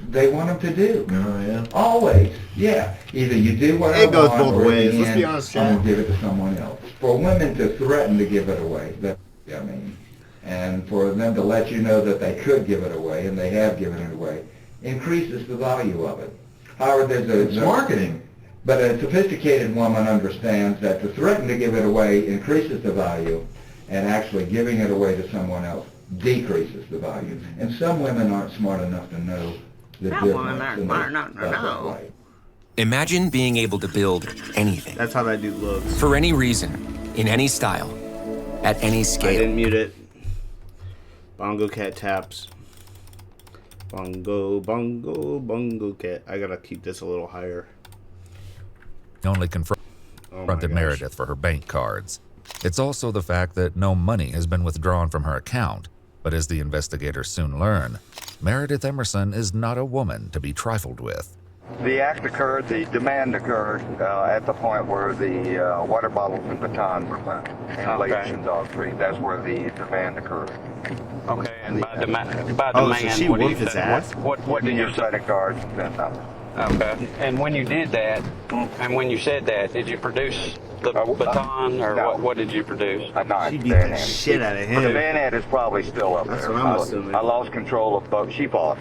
they want them to do. Oh, yeah. Always. Yeah. Either you do what I It goes want, both or in ways. the Let's end, be honest, I'm Chad. going to give it to someone else. For women to threaten to give it away, I mean, and for them to let you know that they could give it away, and they have given it away, increases the value of it. However, It's marketing. But a sophisticated woman understands that to threaten to give it away increases the value, and actually giving it away to someone else decreases the value. And some women aren't smart enough to know the difference. Imagine being able to build anything. That's how that dude looks. For any reason, in any style, at any scale. I didn't mute it. Bongo cat taps. Bongo, bongo, bongo cat. I gotta keep this a little higher. Only confronted Meredith for her bank cards. It's also the fact that no money has been withdrawn from her account. But as the investigators soon learn, Meredith Emerson is not a woman to be trifled with. The act occurred, the demand occurred at the point where the water bottles and baton were found in Lake Dog Creek. That's where the demand occurred. Okay, and by demand, so she what do whooped you his say? ass? What did you say? Credit cards and then Okay. And when you did that, and when you said that, did you produce the baton, or no. what did you produce? A knife. She beat the shit out of him. The bayonet is probably still up That's there. what I'm assuming. I lost control of both. She fought.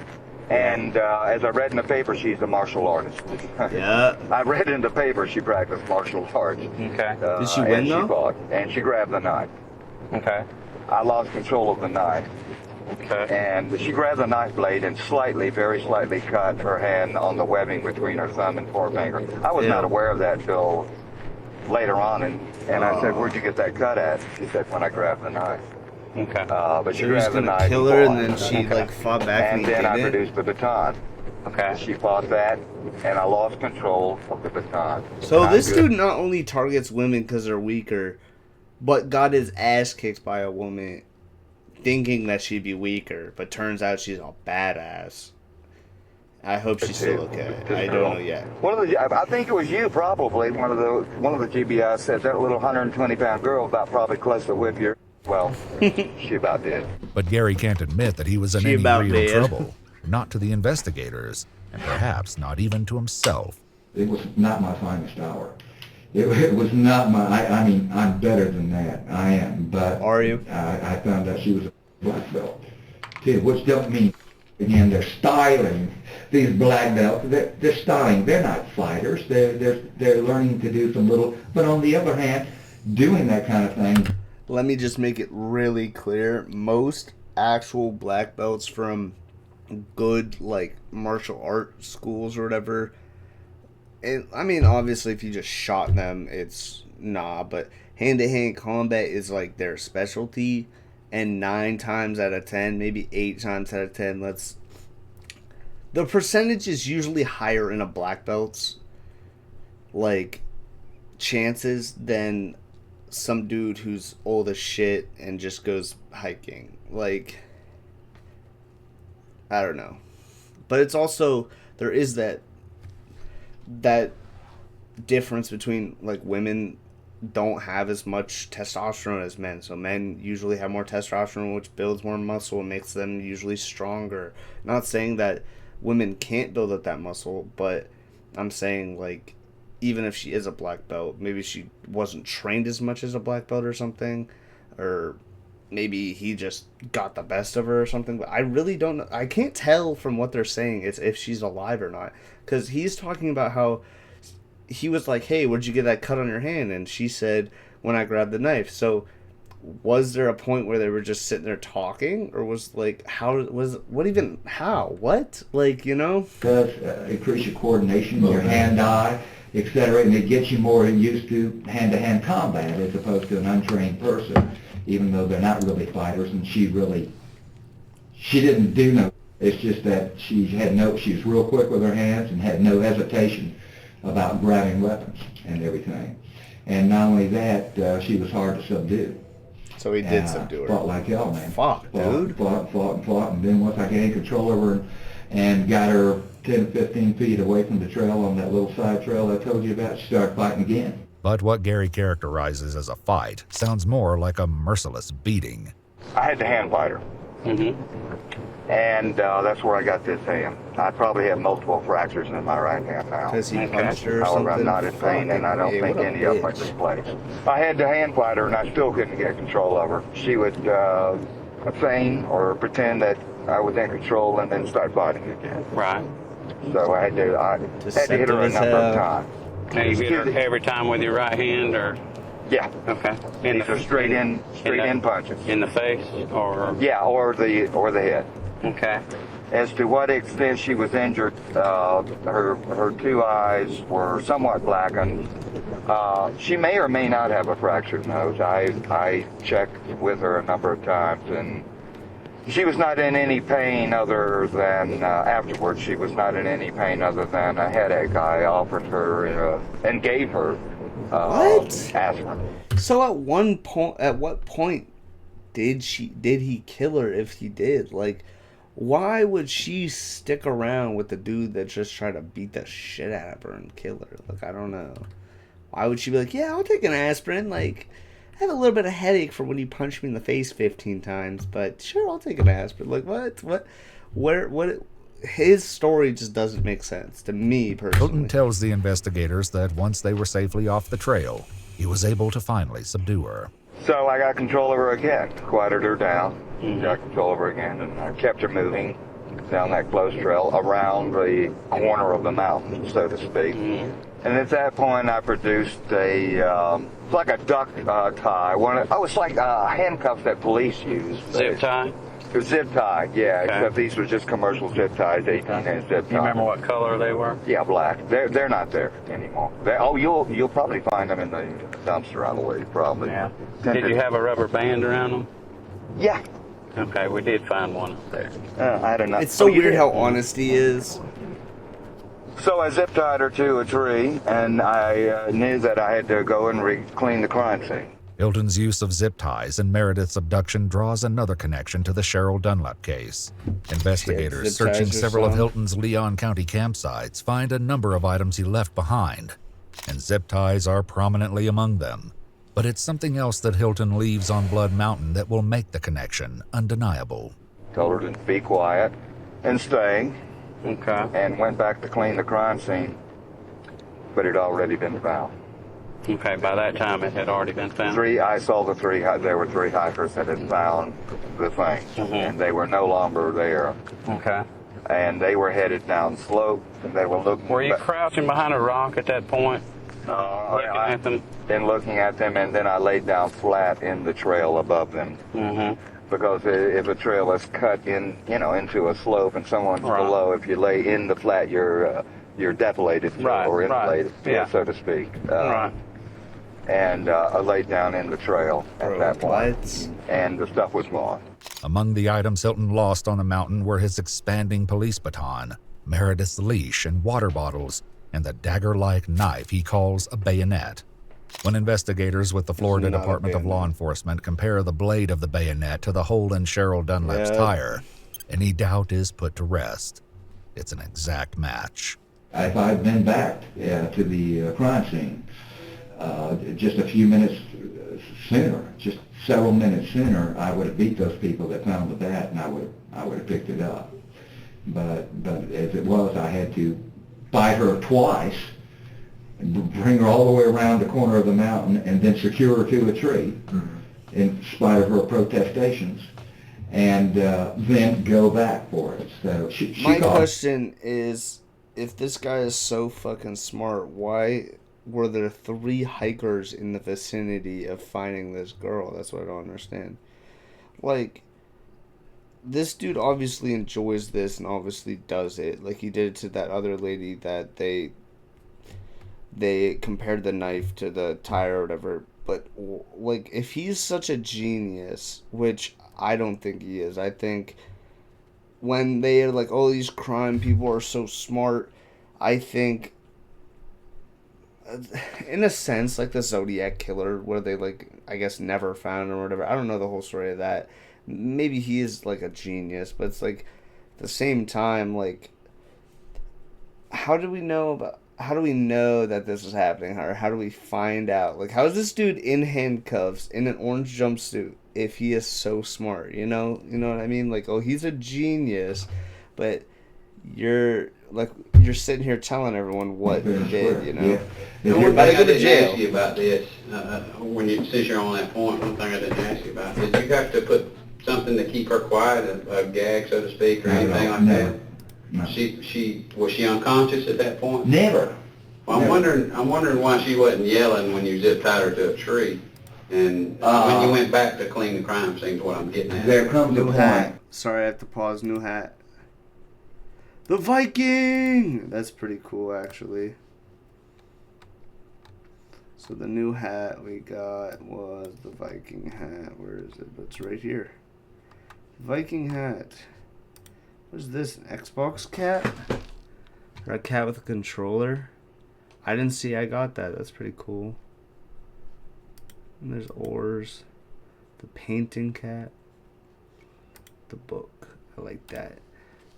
And as I read in the paper, she's a martial artist. Yeah. I read in the paper she practiced martial arts. Okay. Did she win, though? She fought, and she grabbed the knife. Okay. I lost control of the knife. Okay. And she grabbed the knife blade and slightly, very slightly cut her hand on the webbing between her thumb and forefinger. I was not aware of that till later on, and I said, "Where'd you get that cut at?" She said, "When I grabbed the knife." Okay. But she She was grabbed the gonna knife kill her, and then she like fought back and and then I did it. produced the baton. Okay. She fought that, and I lost control of the baton. So Not this good. dude not only targets women because they're weaker, but got his ass kicked by a woman thinking that she'd be weaker, but turns out she's a badass. I hope she's still okay. I don't know yet. I think it was you probably. One of the GBIs said that little 120-pound girl about probably close to whip your. Well, she about did. But Gary can't admit that he was in She any about real did. trouble. Not to the investigators, and perhaps not even to himself. It was not my finest hour. It was not my, I mean, I'm better than that. I am, but... Are you? I found out she was a black belt, too, which don't mean, again, they're styling these black belts. They're styling. They're not fighters. They're learning to do some little... But on the other hand, doing that kind of thing... Let me just make it really clear. Most actual black belts from good, like, martial art schools or whatever... And, I mean, obviously, if you just shot them, it's but hand-to-hand combat is, like, their specialty, and 9 times out of 10, maybe 8 times out of 10, the percentage is usually higher in a black belt's, like, chances than some dude who's old as shit and just goes hiking. Like, I don't know. But it's also, there is that difference between, like, women don't have as much testosterone as men. So men usually have more testosterone, which builds more muscle and makes them usually stronger. Not saying that women can't build up that muscle, but I'm saying, like, even if she is a black belt, maybe she wasn't trained as much as a black belt or something, or maybe he just got the best of her or something. But I really don't know. I can't tell from what they're saying it's if she's alive or not, because he's talking about how he was like, hey, where'd you get that cut on your hand? And she said, when I grabbed the knife. So was there a point where they were just sitting there talking, or was, like, what, like, you know? Does increase your coordination, your hand-eye, etc., and it gets you more used to hand-to-hand combat as opposed to an untrained person, even though they're not really fighters. And she didn't do no. It's just that she was real quick with her hands and had no hesitation about grabbing weapons and everything. And not only that, she was hard to subdue. So he did subdue her. Fought like hell, man. Dude. Fought, and then once I gained control of her and got her 10 to 15 feet away from the trail on that little side trail I told you about, she started fighting again. But what Gary characterizes as a fight sounds more like a merciless beating. I had to hand fight her. Mm-hmm. And that's where I got this hand. I probably have multiple fractures in my right hand now. Because he punched her or However, I'm something? not in pain, and I don't think any of them are displaced. I had to hand fight her, and I still couldn't get control of her. She would feign or pretend that I was in control and then start fighting again. Right. So I had to hit her a number of times. Now you hit her every time with your right hand, or? Yeah. Okay. These are straight in punches. In the face, or? Yeah, or the head. Okay. As to what extent she was injured, her 2 eyes were somewhat blackened. She may or may not have a fractured nose. I checked with her a number of times, and She was not in any pain other than, afterwards, she was not in any pain other than a headache. I offered her and gave her aspirin. So at what point did he kill her if he did? Like, why would she stick around with the dude that just tried to beat the shit out of her and kill her? Like, I don't know. Why would she be like, yeah, I'll take an aspirin, like, I have a little bit of headache for when you punch me in the face 15 times, but sure, I'll take an aspirin. Like, what? His story just doesn't make sense to me personally. Hilton tells the investigators that once they were safely off the trail, he was able to finally subdue her. So I got control of her again, quieted her down, got control of her again, and I kept her moving down that close trail around the corner of the mountain, so to speak. And at that point, I produced it's like a duck tie. It's like handcuffs that police use. Zip tie? It was zip tie, yeah, except these were just commercial zip ties, 18-inch zip ties. You remember what color they were? Yeah, black. They're not there anymore. You'll probably find them in the dumpster, I believe, probably. Yeah. Did you have a rubber band around them? Yeah. Okay, we did find one up there. I don't know. It's so weird how honest he is. So I zip tied her to a tree, and I knew that I had to go and clean the crime scene. Hilton's use of zip ties in Meredith's abduction draws another connection to the Cheryl Dunlap case. Investigators searching several of Hilton's Leon County campsites find a number of items he left behind, and zip ties are prominently among them. But it's something else that Hilton leaves on Blood Mountain that will make the connection undeniable. Told her to be quiet and stay. Okay. And went back to clean the crime scene, but it had already been found. Okay, by that time it had already been found? I saw there were 3 hikers that had found the thing, and they were no longer there. Okay. And they were headed down slope, and they were looking... Were you crouching behind a rock at that point? Looking at them? And looking at them, and then I laid down flat in the trail above them. Because if a trail is cut in, into a slope and someone's below, if you lay in the flat, you're depilated or inflated, so to speak. And I laid down in the trail at that point, and the stuff was gone. Among the items Hilton lost on the mountain were his expanding police baton, Meredith's leash and water bottles, and the dagger-like knife he calls a bayonet. When investigators with the Florida Department of Law Enforcement compare the blade of the bayonet to the hole in Cheryl Dunlap's tire, any doubt is put to rest. It's an exact match. If I'd been back to the crime scene just a few minutes sooner, just several minutes sooner, I would have beat those people that found the bat, and I would have picked it up. But as it was, I had to bite her twice, bring her all the way around the corner of the mountain, and then secure her to a tree, in spite of her protestations, and then go back for it. So my question is, if this guy is so fucking smart, why were there 3 hikers in the vicinity of finding this girl? That's what I don't understand. Like, this dude obviously enjoys this and obviously does it. Like, he did it to that other lady that they compared the knife to the tire or whatever. But, like, if he's such a genius, which I don't think he is, I think when they are like, oh, these crime people are so smart, I think, in a sense, like the Zodiac Killer, where they, like, I guess never found him or whatever. I don't know the whole story of that. Maybe he is, like, a genius, but it's, like, at the same time, like, how do we know that this is happening? Or how do we find out? Like, how is this dude in handcuffs, in an orange jumpsuit, if he is so smart? You know what I mean? Like, oh, he's a genius, but you're sitting here telling everyone what he did, Yeah. You're about to go to jail. Ask you about this, since you're on that point, one thing I didn't ask you about, did you have to put something to keep her quiet, a gag, so to speak, or anything like that? No. Was she unconscious at that point? Never. Well, I'm wondering why she wasn't yelling when you zip tied her to a tree, and when you went back to clean the crime scene. Is what I'm getting at. There comes a point. Sorry, I have to pause. New hat. The Viking. That's pretty cool, actually. So the new hat we got was the Viking hat. Where is it? It's right here. Viking hat. What's this? An Xbox cat? Or a cat with a controller? I didn't see I got that. That's pretty cool. And there's oars. The painting cat. The book. I like that.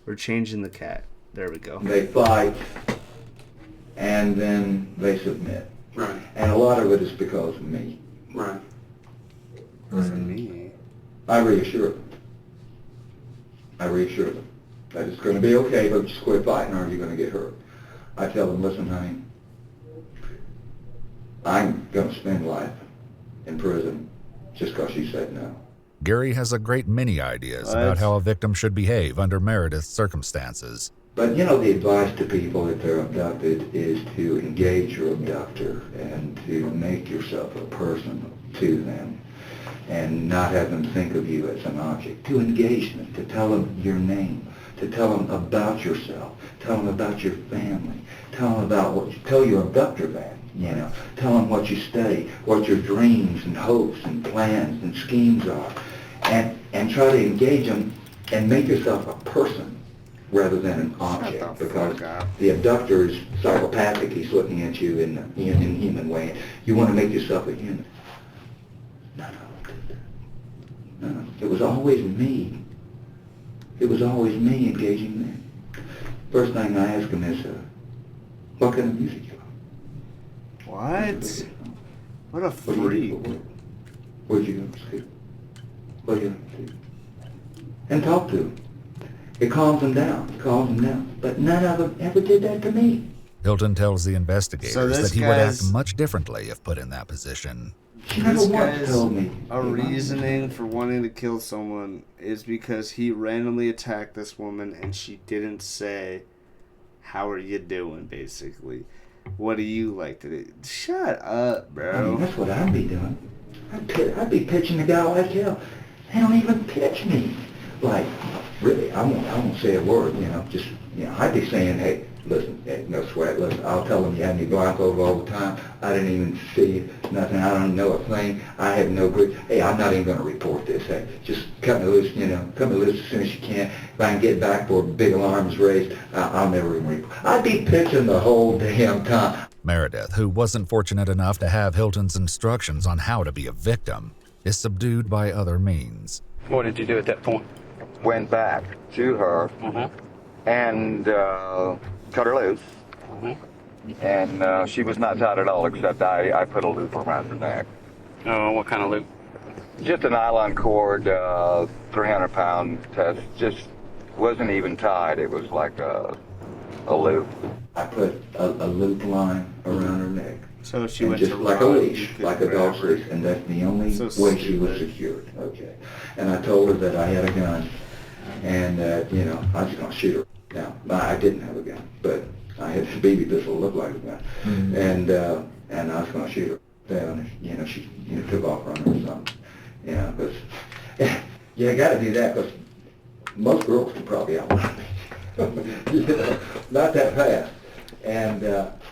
We're changing the cat. There we go. They fight, and then they submit. Right. And a lot of it is because of me. Right. Me. I reassure them. That it's going to be okay, but just quit fighting or you're going to get hurt. I tell them, listen, honey, I'm going to spend life in prison just because you said no. Gary has a great many ideas about how a victim should behave under Meredith's circumstances. But you know, the advice to people if they're abducted is to engage your abductor and to make yourself a person to them and not have them think of you as an object. To engage them, to tell them your name, to tell them about yourself, tell them about your family, tell them about what you tell your abductor that, you know. Tell them what you study, what your dreams and hopes and plans and schemes are, and try to engage them and make yourself a person rather than an object, because the abductor is psychopathic. He's looking at you in an inhuman way. You want to make yourself a human. No. It was always me. It was always me engaging them. First thing I ask them is, what kind of music you like? What? What a freak. Where'd you go to school? What you going to do? And talk to them. It calms them down. But none of them ever did that to me. Hilton tells the investigators that he would act much differently if put in that position. This guy's reasoning for wanting to kill someone is because he randomly attacked this woman and she didn't say, "How are you doing?" basically. What do you like to do? Shut up, bro. I mean, that's what I'd be doing. I'd be pitching a guy like hell. They don't even pitch me. Like, really, I won't say a word, you know. Just, you know, I'd be saying, hey, listen, hey, no sweat, listen, I'll tell them you had me blindfolded all the time. I didn't even see nothing. I don't know a thing. I have no good. Hey, I'm not even going to report this. Hey, just cut me loose, you know. Cut me loose as soon as you can. If I can get back for big alarms raised, I'll never even report. I'd be pitching the whole damn time. Meredith, who wasn't fortunate enough to have Hilton's instructions on how to be a victim, is subdued by other means. What did you do at that point? Went back to her and cut her loose. And she was not tied at all, except I put a loop around her neck. Oh, what kind of loop? Just a nylon cord, 300-pound test. Just wasn't even tied. It was like a loop. I put a loop line around her neck. So she and went just to like a run, leash, like a dog's leash, and that's the only way she was secured. Okay. And I told her that I had a gun, and you know, I was going to shoot her. Now, I didn't have a gun, but I had a BB pistol that looked like a gun, and I was going to shoot her down. You know, she took off running or something. You know, because you got to do that because most girls can probably outrun me. You know, not that fast. And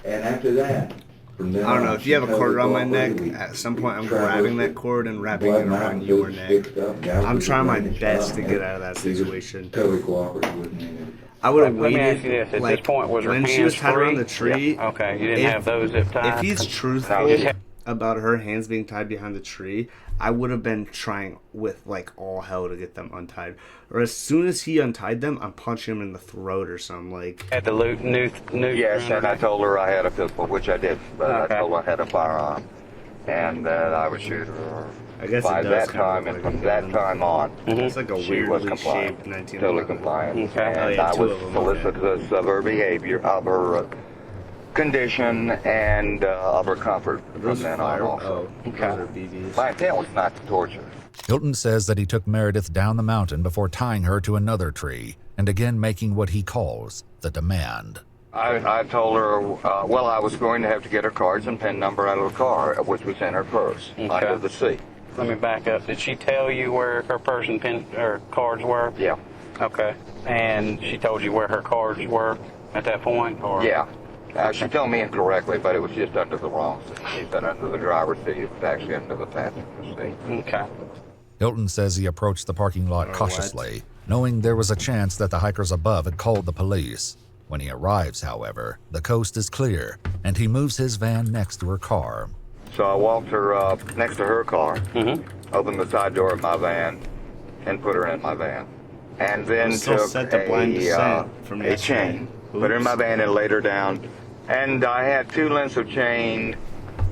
after that. I don't know, if you have a cord around my neck, at some point I'm grabbing that cord and wrapping it around your neck. I'm trying my best to get out of that situation. Totally cooperative with me. I would have Let me waited, ask you this. At like, this point, was her when she hands was tied around free? the tree. Yeah. Okay, you didn't have those zip tied? If he's truthful about her hands being tied behind the tree, I would have been trying with, like, all hell to get them untied. Or as soon as he untied them, I'm punching him in the throat or something, like... At the new Yes, and I told her I had a pistol, which I did, but I told her I had a firearm, and that I would shoot her. I guess by it does that kind of time, look and like from a that gun. time on, It's like a she was weirdly compliant, shaped 1911. totally compliant, Okay. and I was solicitous of her behavior, of her condition, and of her comfort from then on also. My intent was not to torture. Hilton says that he took Meredith down the mountain before tying her to another tree and again making what he calls the demand. I told her, well, I was going to have to get her cards and PIN number out of the car, which was in her purse, under the seat. Let me back up. Did she tell you where her purse and pin or cards were? Yeah. Okay. And she told you where her cards were at that point? Or? Yeah. She told me incorrectly, but it was just under the wrong seat. She said under the driver's seat. It was actually under the passenger seat. Okay. Hilton says he approached the parking lot cautiously, knowing there was a chance that the hikers above had called the police. When he arrives, however, the coast is clear, and he moves his van next to her car. So I walked her up next to her car, opened the side door of my van, and put her in my van. And then took a chain, put her in my van and laid her down. And I had 2 lengths of chain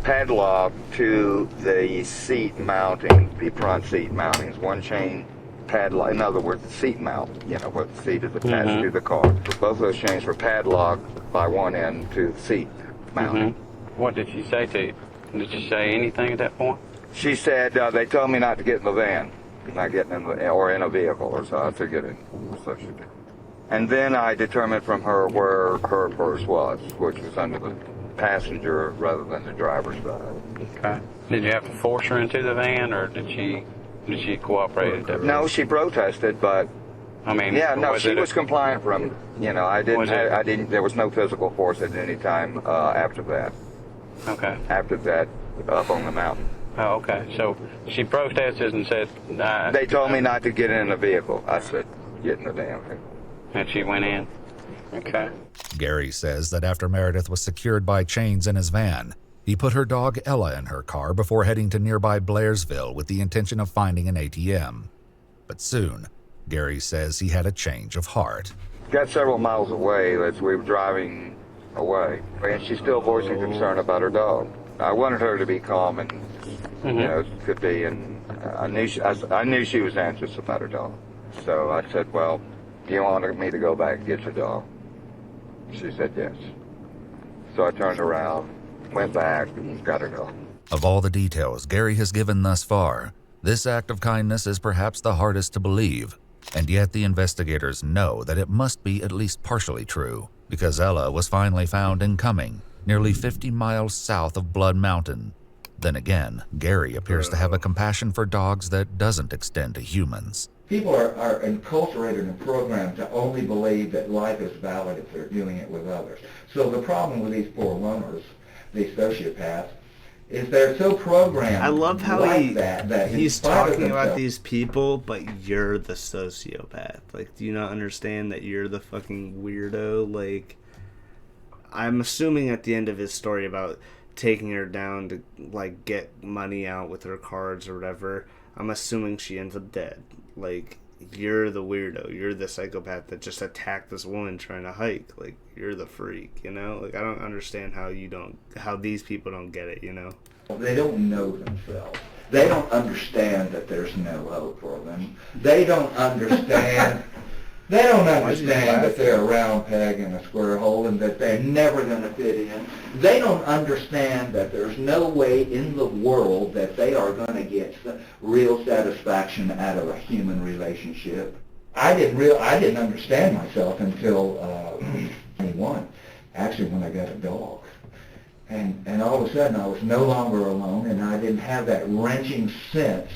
padlocked to the seat mounting, the front seat mountings. 1 chain padlock, in other words, the seat mount, you know, where the seat is attached to the car. Both those chains were padlocked by one end to the seat mounting. What did she say to you? Did she say anything at that point? She said, they told me not to get in the van, not getting in the, or in a vehicle or so. I said, get in. So she did. And then I determined from her where her purse was, which was under the passenger rather than the driver's side. Okay. Did you have to force her into the van, or did she cooperate at that? No, she protested, but I mean, yeah, no, she was compliant from, you know, I didn't, there was no physical force at any time after that. Okay. After that, up on the mountain. Oh, okay. So she protested and said, they told me not to get in a vehicle. I said, get in the damn thing. And she went in? Okay. Gary says that after Meredith was secured by chains in his van, he put her dog Ella in her car before heading to nearby Blairsville with the intention of finding an ATM. But soon, Gary says he had a change of heart. Got several miles away as we were driving away, and she's still voicing concern about her dog. I wanted her to be calm and, you know, could be, and I knew she was anxious about her dog. So I said, well, do you want me to go back and get your dog? She said yes. So I turned around, went back, and got her dog. Of all the details Gary has given thus far, this act of kindness is perhaps the hardest to believe, and yet the investigators know that it must be at least partially true, because Ella was finally found in Cumming, nearly 50 miles south of Blood Mountain. Then again, Gary appears to have a compassion for dogs that doesn't extend to humans. People are enculturated and programmed to only believe that life is valid if they're doing it with others. So the problem with these poor loners, these sociopaths, is they're so programmed. I love how like that he's talking about these people, but you're the sociopath. Like, do you not understand that you're the fucking weirdo? Like, I'm assuming at the end of his story about taking her down to, like, get money out with her cards or whatever, I'm assuming she ends up dead. Like, you're the weirdo. You're the psychopath that just attacked this woman trying to hike. Like, you're the freak, you know? Like, I don't understand how these people don't get it, you know? They don't know themselves. They don't understand that there's no hope for them. They don't understand that they're a round peg in a square hole and that they're never going to fit in. They don't understand that there's no way in the world that they are going to get real satisfaction out of a human relationship. I didn't understand myself until 21, actually, when I got a dog. And all of a sudden I was no longer alone, and I didn't have that wrenching sense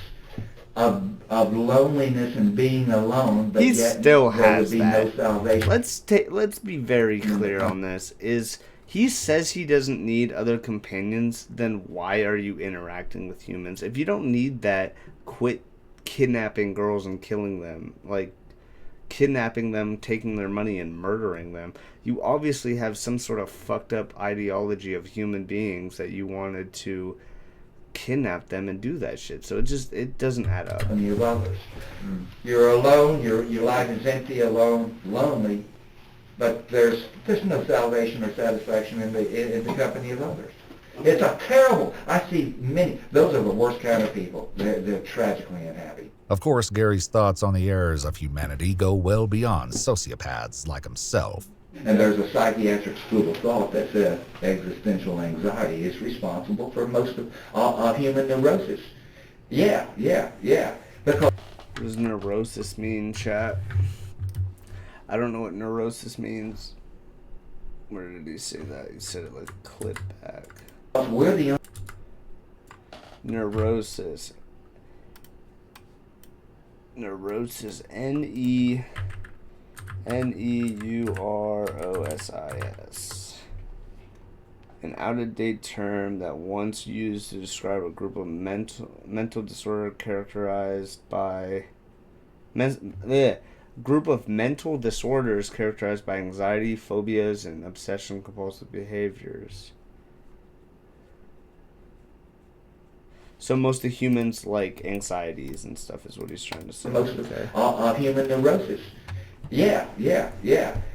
of loneliness and being alone, but yet still there has would be no salvation. Let's be very clear on this. He says he doesn't need other companions, then why are you interacting with humans? If you don't need that, quit kidnapping girls and killing them. Like, kidnapping them, taking their money, and murdering them. You obviously have some sort of fucked up ideology of human beings that you wanted to kidnap them and do that shit. So it doesn't add up. And you love others. You're alone, your life is empty, alone, lonely, but there's no salvation or satisfaction in the company of others. It's a terrible, I see many, those are the worst kind of people. They're tragically unhappy. Of course, Gary's thoughts on the errors of humanity go well beyond sociopaths like himself. And there's a psychiatric school of thought that says existential anxiety is responsible for most of human neurosis. Yeah. Because what does neurosis mean, chat? I don't know what neurosis means. Where did he say that? He said it like clip back. We're the neurosis. Neurosis. Neurosis. an out-of-date term that once used to describe a group of mental disorder characterized by group of mental disorders characterized by anxiety, phobias, and obsession compulsive behaviors. So most of humans like anxieties and stuff is what he's trying to say. Most of human neurosis. Yeah.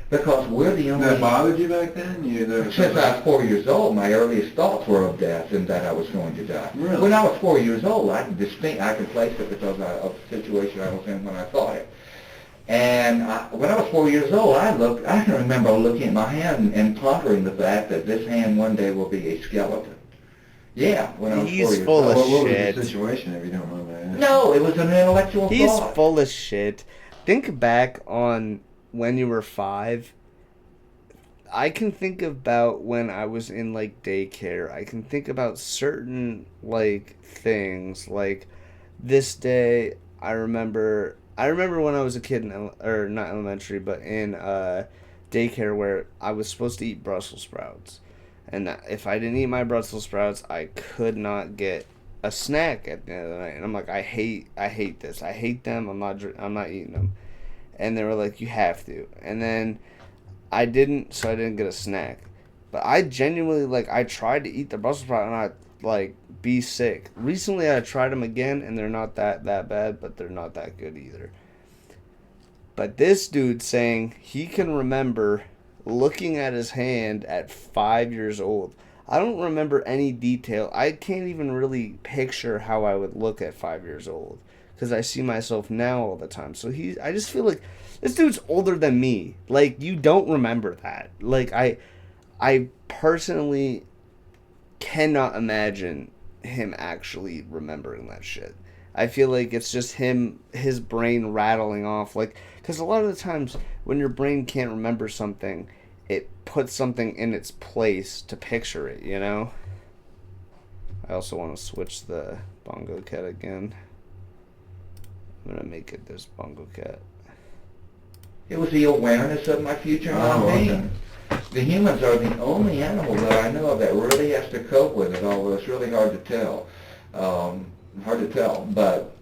Because we're the only... That bothered you back then? Since I was 4 years old, my earliest thoughts were of death and that I was going to die. Really? When I was 4 years old, I can place it because of the situation I was in when I thought it. And when I was 4 years old, I can remember looking at my hand and pondering the fact that this hand one day will be a skeleton. Yeah, when I was 4 years old. He's full of shit. What was the situation, if you don't mind that? No, it was an intellectual thought. He's full of shit. Think back on when you were 5. I can think about when I was in, like, daycare. I can think about certain, like, things. Like, this day, I remember when I was a kid, or not elementary, but in daycare where I was supposed to eat Brussels sprouts. And if I didn't eat my Brussels sprouts, I could not get a snack at the end of the night. And I'm like, I hate this. I hate them. I'm not eating them. And they were like, you have to. And then I didn't, so I didn't get a snack. But I genuinely, like, I tried to eat the Brussels sprout and I, like, be sick. Recently I tried them again and they're not that bad, but they're not that good either. But this dude saying he can remember looking at his hand at 5 years old. I don't remember any detail. I can't even really picture how I would look at 5 years old because I see myself now all the time. So I just feel like this dude's older than me. Like, you don't remember that. Like, I personally cannot imagine him actually remembering that shit. I feel like it's just his brain rattling off, like, because a lot of the times when your brain can't remember something, it puts something in its place to picture it, you know? I also want to switch the Bongo Cat again. I'm going to make it this Bongo Cat. It was the awareness of my future non-being. The humans are the only animal that I know of that really has to cope with it, although it's really hard to tell. But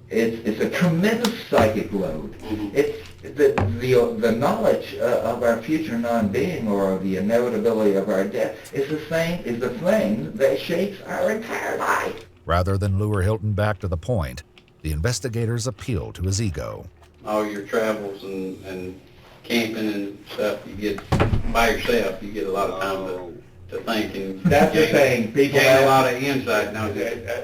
it's a tremendous psychic load. It's the knowledge of our future non-being or of the inevitability of our death is the thing that shapes our entire life. Rather than lure Hilton back to the point, the investigators appeal to his ego. All your travels and camping and stuff, you get by yourself, you get a lot of time to think. And that's the thing. People gain a lot of insight now.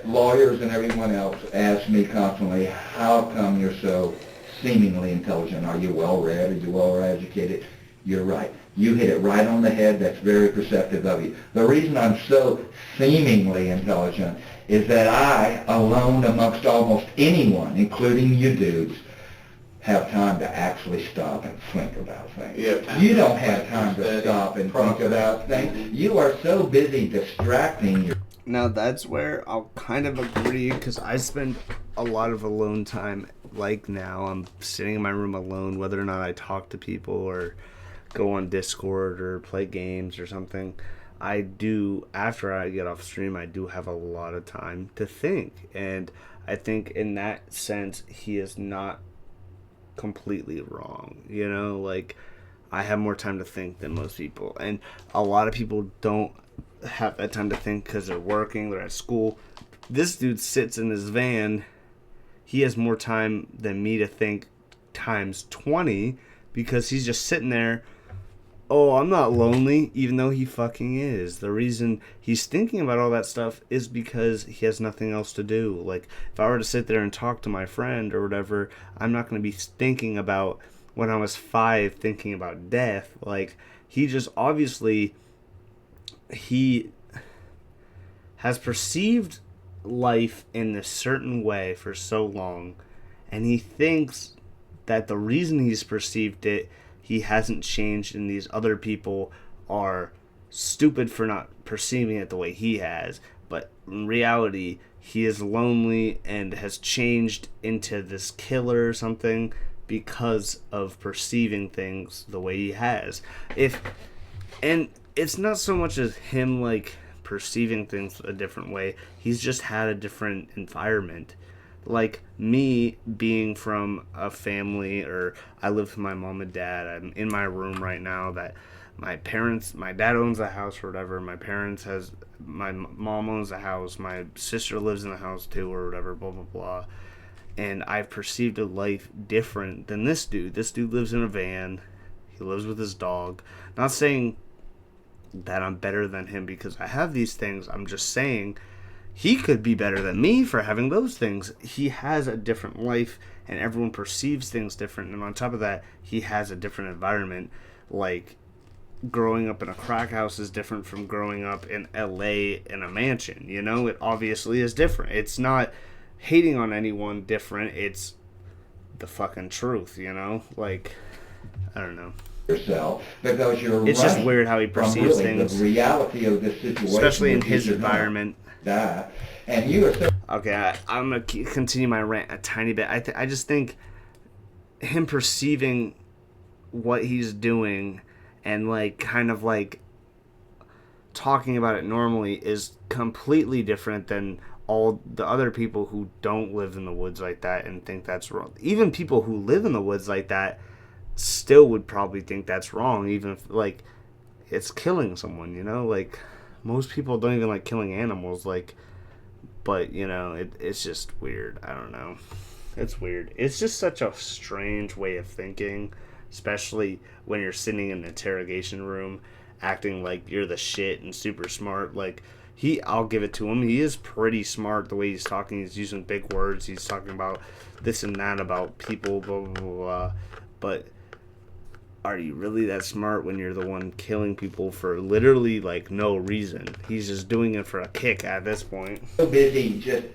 Lawyers and everyone else ask me constantly, how come you're so seemingly intelligent? Are you well-read? Are you well-educated? You're right. You hit it right on the head. That's very perceptive of you. The reason I'm so seemingly intelligent is that I, alone amongst almost anyone, including you dudes, have time to actually stop and think about things. You don't have time to stop and think about things. You are so busy distracting your... Now that's where I'll kind of agree, because I spend a lot of alone time. Like now, I'm sitting in my room alone, whether or not I talk to people or go on Discord or play games or something. I do, after I get off stream, I do have a lot of time to think. And I think in that sense, he is not completely wrong. You know, like, I have more time to think than most people. And a lot of people don't have that time to think because they're working, they're at school. This dude sits in his van. He has more time than me to think times 20 because he's just sitting there. Oh, I'm not lonely, even though he fucking is. The reason he's thinking about all that stuff is because he has nothing else to do. Like, if I were to sit there and talk to my friend or whatever, I'm not going to be thinking about when I was 5, thinking about death. Like, he just obviously, he has perceived life in a certain way for so long, and he thinks that the reason he's perceived it, he hasn't changed, and these other people are stupid for not perceiving it the way he has. But in reality, he is lonely and has changed into this killer or something because of perceiving things the way he has. And it's not so much as him like perceiving things a different way. He's just had a different environment. Like me being from a family, or I live with my mom and dad. I'm in my room right now that my dad owns a house or whatever. My mom owns a house. My sister lives in the house too or whatever, blah, blah, blah. And I've perceived a life different than this dude. This dude lives in a van. He lives with his dog. Not saying that I'm better than him because I have these things. I'm just saying he could be better than me for having those things. He has a different life, and everyone perceives things different. And on top of that, he has a different environment. Like, growing up in a crack house is different from growing up in LA in a mansion. You know, it obviously is different. It's not hating on anyone different. It's the fucking truth, you know? Like, I don't know. Yourself, because you're it's just weird how he perceives things. The reality of this situation, especially in his environment. And you are okay. I'm gonna continue my rant a tiny bit. I just think him perceiving what he's doing and like kind of like talking about it normally is completely different than all the other people who don't live in the woods like that and think that's wrong. Even people who live in the woods like that still would probably think that's wrong, even if like it's killing someone, you know? Like, most people don't even like killing animals, like, but you know, it's just weird. I don't know, it's weird. It's just such a strange way of thinking, especially when you're sitting in an interrogation room acting like you're the shit and super smart. Like, I'll give it to him, he is pretty smart the way he's talking. He's using big words, he's talking about this and that about people, blah blah blah, blah. But are you really that smart when you're the one killing people for literally like no reason? He's just doing it for a kick at this point. So busy just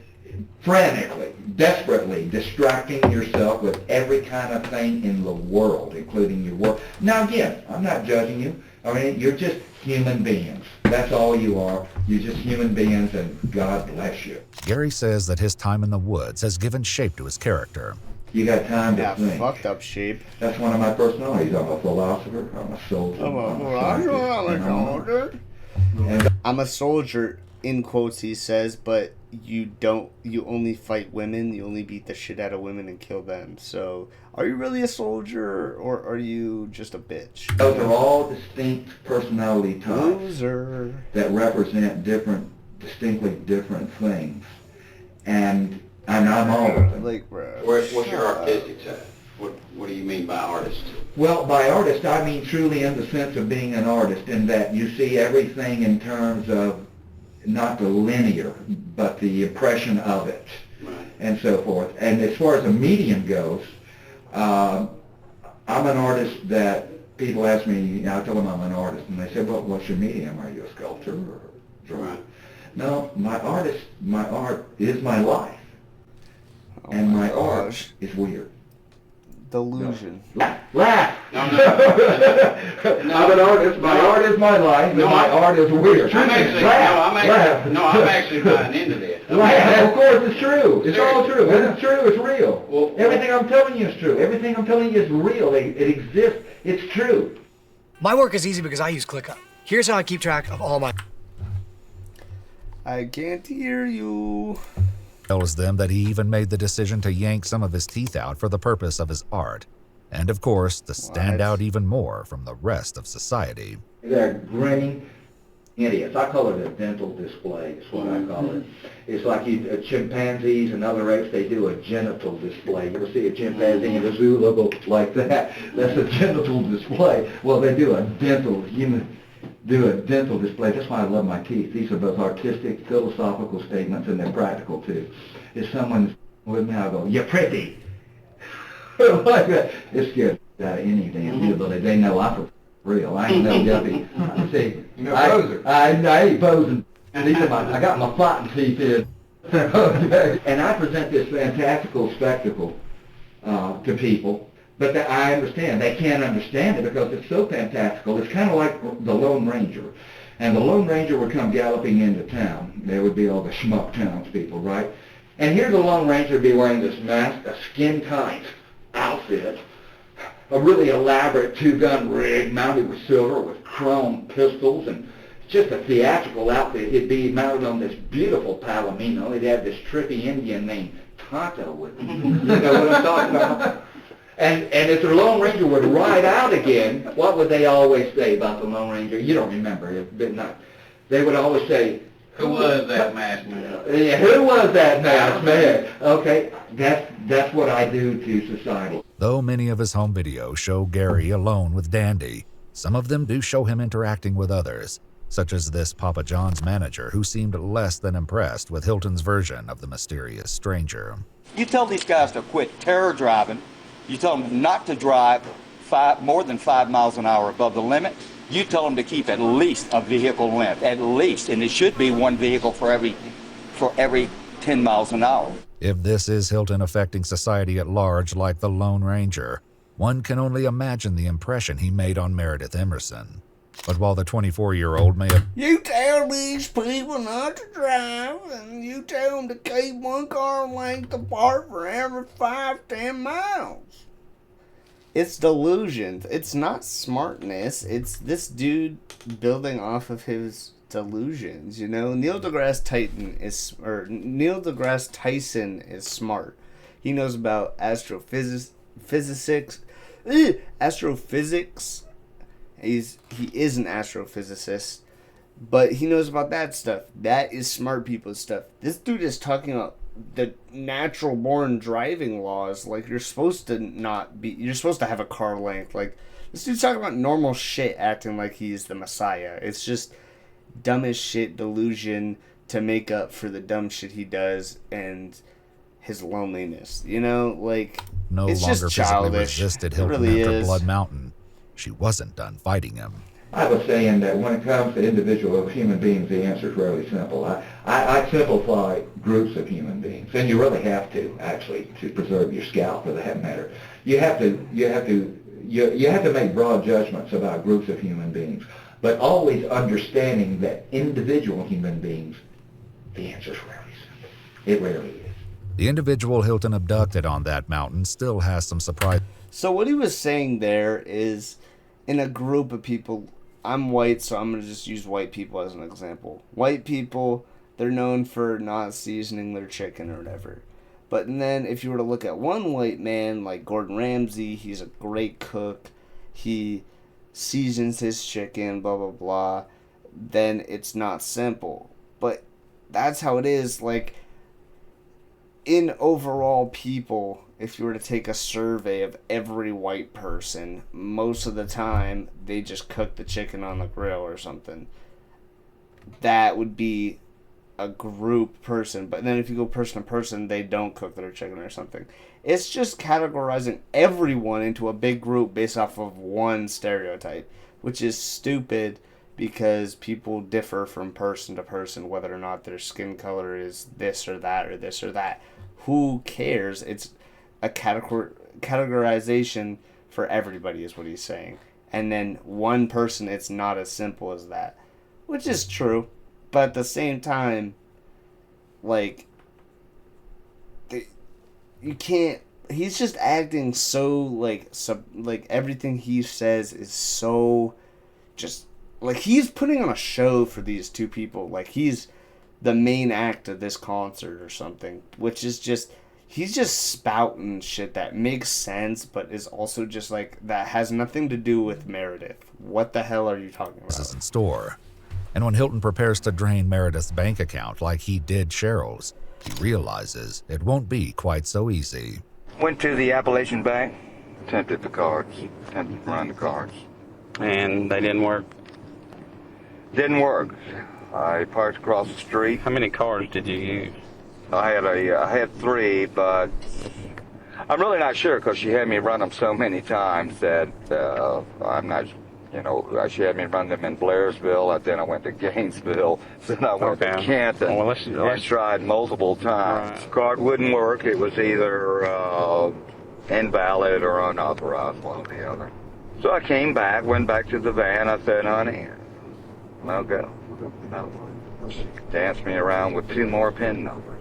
frantically, desperately distracting yourself with every kind of thing in the world, including your work. Now again, I'm not judging you. I mean, you're just human beings. That's all you are. You're just human beings, and God bless you. Gary says that his time in the woods has given shape to his character. You got time to think. Fucked up shape. That's one of my personalities. I'm a philosopher. I'm a soldier. I'm a soldier, in quotes he says, but you only fight women, you only beat the shit out of women and kill them. So, are you really a soldier, or are you just a bitch? Those are all distinct personality types Loser. that represent distinctly different things. And I'm all of them. Like, bro. What's your artistic side? What do you mean by artist? Well, by artist, I mean truly in the sense of being an artist, in that you see everything in terms of not the linear, but the impression of it, and so forth. And as far as a medium goes, I'm an artist that people ask me, I tell them I'm an artist, and they say, well, what's your medium? Are you a sculptor or a drawing? No, my art is my life. And my art is weird. Delusion. Laugh! I'm an artist. My art is my life, and my art is weird. I'm actually buying into this. Of course, it's true. It's all true. When it's true, it's real. Everything I'm telling you is true. Everything I'm telling you is real. It exists. It's true. My work is easy because I use ClickUp. Here's how I keep track of all my... I can't hear you. Tells them that he even made the decision to yank some of his teeth out for the purpose of his art, and of course to stand out even more from the rest of society. They're grinning idiots. I call it a dental display, is what I call it. It's like chimpanzees and other apes, they do a genital display. You ever see a chimpanzee in a zoo look like that? That's a genital display. Well, they do a dental display. That's why I love my teeth. These are both artistic, philosophical statements, and they're practical too. If someone's with me, I'll go, you're pretty. Like that. It scares out of any damn people. They know I'm for real. I ain't no yuppie. See, I ain't posing. I got my fighting teeth in. Okay. And I present this fantastical spectacle to people. But I understand. They can't understand it because it's so fantastical. It's kind of like the Lone Ranger. And the Lone Ranger would come galloping into town. There would be all the schmuck townspeople, right? And here the Lone Ranger would be wearing this mask, a skin-tight outfit, a really elaborate two-gun rig mounted with silver with chrome pistols, and just a theatrical outfit. He'd be mounted on this beautiful Palomino. He'd have this trippy Indian named Tonto with him. You know what I'm talking about? And if the Lone Ranger would ride out again, what would they always say about the Lone Ranger? You don't remember, but not. They would always say, "Who was that masked man?" Yeah, who was that masked man? Okay, that's what I do to society. Though many of his home videos show Gary alone with Dandy, some of them do show him interacting with others, such as this Papa John's manager who seemed less than impressed with Hilton's version of the mysterious stranger. You tell these guys to quit terror driving. You tell them not to drive more than 5 miles an hour above the limit. You tell them to keep at least a vehicle length, at least, and it should be one vehicle for every 10 miles an hour. If this is Hilton affecting society at large like the Lone Ranger, one can only imagine the impression he made on Meredith Emerson. But while the 24-year-old may have... You tell these people not to drive, and you tell them to keep one car length apart for every 5-10 miles. It's delusions. It's not smartness. It's this dude building off of his delusions, you know? Neil deGrasse Tyson is smart. He knows about astrophysics. He is an astrophysicist, but he knows about that stuff. That is smart people stuff. This dude is talking about the natural born driving laws. Like, you're supposed to have a car length. Like, this dude's talking about normal shit, acting like he's the Messiah. It's just dumb as shit delusion to make up for the dumb shit he does and his loneliness. You know, like, no it's longer just physically childish. resisted It Hilton really after is. Blood Mountain. She wasn't done fighting him. I have a saying that when it comes to individual human beings, the answer is really simple. I simplify groups of human beings, and you really have to, actually, to preserve your scalp, for that matter. You have to make broad judgments about groups of human beings, but always understanding that individual human beings, the answer is really simple. It really is. The individual Hilton abducted on that mountain still has some surprise. So what he was saying there is, in a group of people, I'm white, so I'm going to just use white people as an example. White people, they're known for not seasoning their chicken or whatever. But then if you were to look at one white man like Gordon Ramsay, he's a great cook. He seasons his chicken, blah, blah, blah. Then it's not simple. But that's how it is. Like, in overall people, if you were to take a survey of every white person, most of the time they just cook the chicken on the grill or something. That would be a group person. But then if you go person to person, they don't cook their chicken or something. It's just categorizing everyone into a big group based off of one stereotype, which is stupid because people differ from person to person, whether or not their skin color is this or that or this or that. Who cares? It's a categorization for everybody is what he's saying. And then one person, it's not as simple as that. Which is true. But at the same time, like, you can't... He's just acting so, like everything he says is so just... Like, he's putting on a show for these two people. Like, he's the main act of this concert or something. Which is just... He's just spouting shit that makes sense, but is also just like, that has nothing to do with Meredith. What the hell are you talking about? This is in store. And when Hilton prepares to drain Meredith's bank account like he did Cheryl's, he realizes it won't be quite so easy. Went to the Appalachian Bank, attempted to run the cards. And they didn't work? Didn't work. I parked across the street. How many cards did you use? I had 3, but I'm really not sure because she had me run them so many times that I'm not, she had me run them in Blairsville, and then I went to Gainesville, then I went to Canton. Well, let's tried multiple times. Right. Card wouldn't work. It was either invalid or unauthorized, one or the other. So I came back, went back to the van. I said, honey, I'll go. Danced me around with 2 more PIN numbers.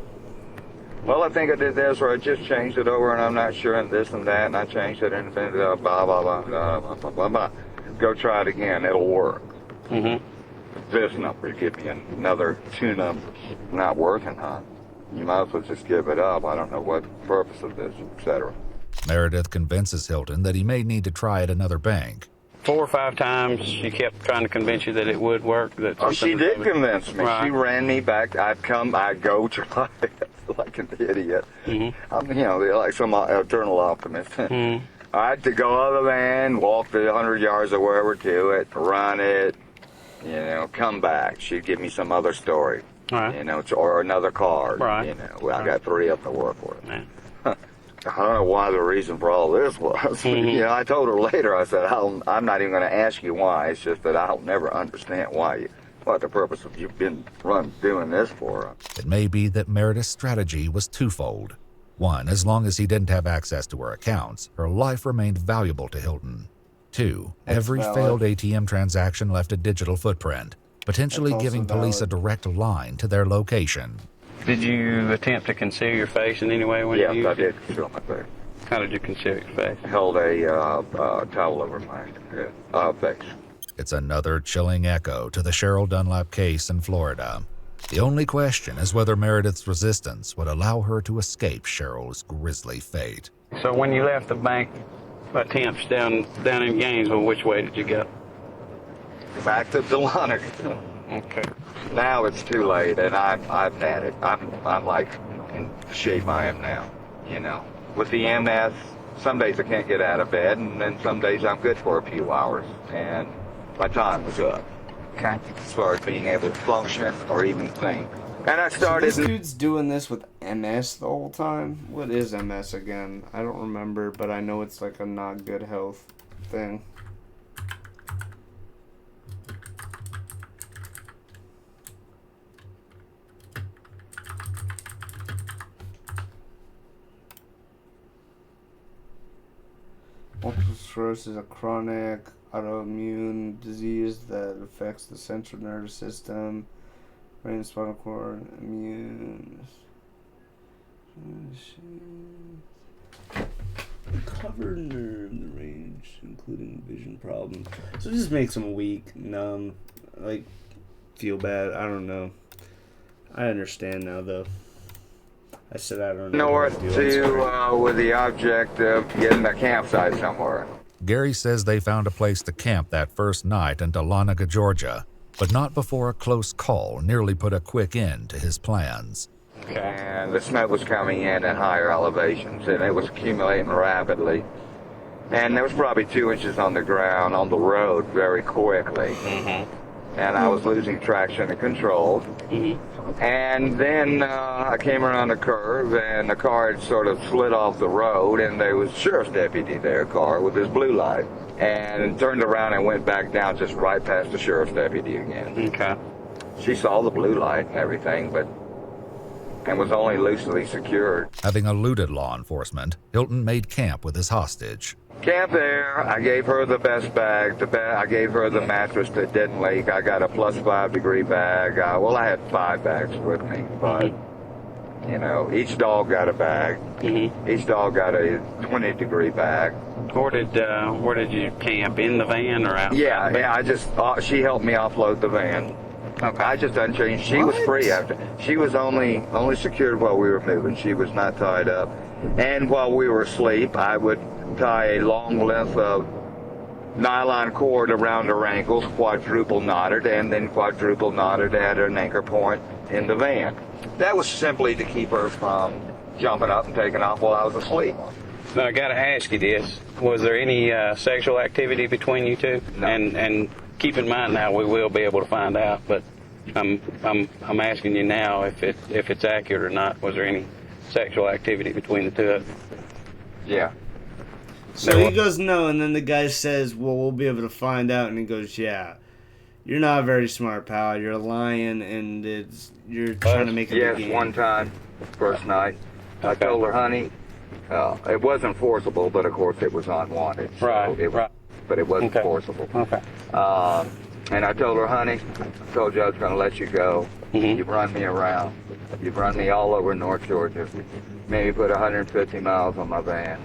well, I think I did this, or I just changed it over, and I'm not sure, and this and that, and I changed it, and blah, blah, blah, blah, blah, blah, blah, blah. Go try it again. It'll work. This number, give me another 2 numbers. Not working, huh? You might as well just give it up. I don't know what the purpose of this, etc. Meredith convinces Hilton that he may need to try at another bank. 4 or 5 times she kept trying to convince you that it would work. That she did convince me. Right. She ran me back. I'd go try it like an idiot. I'm, like some eternal optimist. I had to go other than walk the 100 yards or wherever to it, run it, come back. She'd give me some other story, right. Or another card. Right. I got 3 of them to work with. I don't know why the reason for all this was. I told her later, I said, I'm not even going to ask you why. It's just that I'll never understand what the purpose of you've been doing this for. It may be that Meredith's strategy was twofold. One, as long as he didn't have access to her accounts, her life remained valuable to Hilton. 2, every failed ATM transaction left a digital footprint, potentially giving police a direct line to their location. Did you attempt to conceal your face in any way when you used it? Yes, I did conceal my face. How did you conceal your face? Held a towel over my face. It's another chilling echo to the Cheryl Dunlap case in Florida. The only question is whether Meredith's resistance would allow her to escape Cheryl's grisly fate. So when you left the bank attempts down in Gainesville, which way did you go? Back to Delano. Okay. Now it's too late, and I've had it. I'm like in the shape I am now. With the MS, some days I can't get out of bed, and then some days I'm good for a few hours, and my time was up. Okay. As far as being able to function or even think. And I started. So this dude's doing this with MS the whole time. What is MS again? I don't remember, but I know it's like a not good health thing. Multiple sclerosis is a chronic autoimmune disease that affects the central nervous system, brain, spinal cord, immune. Cover nerve in the range, including vision problems. So it just makes him weak, numb, feel bad. I don't know. I understand now, though. I said I don't know. North to with the object of getting a campsite somewhere. Gary says they found a place to camp that first night in Dahlonega, Georgia, but not before a close call nearly put a quick end to his plans. And the snow was coming in at higher elevations, and it was accumulating rapidly. And there was probably 2 inches on the ground on the road very quickly. And I was losing traction and control. And then I came around a curve, and the car had sort of slid off the road, and there was a sheriff's deputy there, a car with his blue light, and turned around and went back down just right past the sheriff's deputy again. Okay. She saw the blue light and everything, and was only loosely secured. Having eluded law enforcement, Hilton made camp with his hostage. Camp there, I gave her the best bag. I gave her the mattress that didn't leak. I got a +5 degree bag. I had 5 bags with me, but each dog got a bag. Each dog got a 20-degree bag. Where did you camp? In the van or out? Yeah. She helped me offload the van. Okay. I just unchanged. She was free after. She was only secured while we were moving. She was not tied up. And while we were asleep, I would tie a long length of nylon cord around her ankles, quadruple knotted, and then quadruple knotted at an anchor point in the van. That was simply to keep her from jumping up and taking off while I was asleep. Now, I got to ask you this. Was there any sexual activity between you two? No. And keep in mind now, we will be able to find out, but I'm asking you now if it's accurate or not. Was there any sexual activity between the two of you? Yeah. So he goes, no, and then the guy says, well, we'll be able to find out, and he goes, yeah, you're not very smart, pal. You're lying, and you're trying to make a big game. Yes, one time, first night, I told her, honey, it wasn't forcible, but of course it was unwanted. So right. But it wasn't forcible. Okay. And I told her, honey, I told you I was going to let you go. You run me around. You've run me all over North Georgia. Maybe put 150 miles on my van.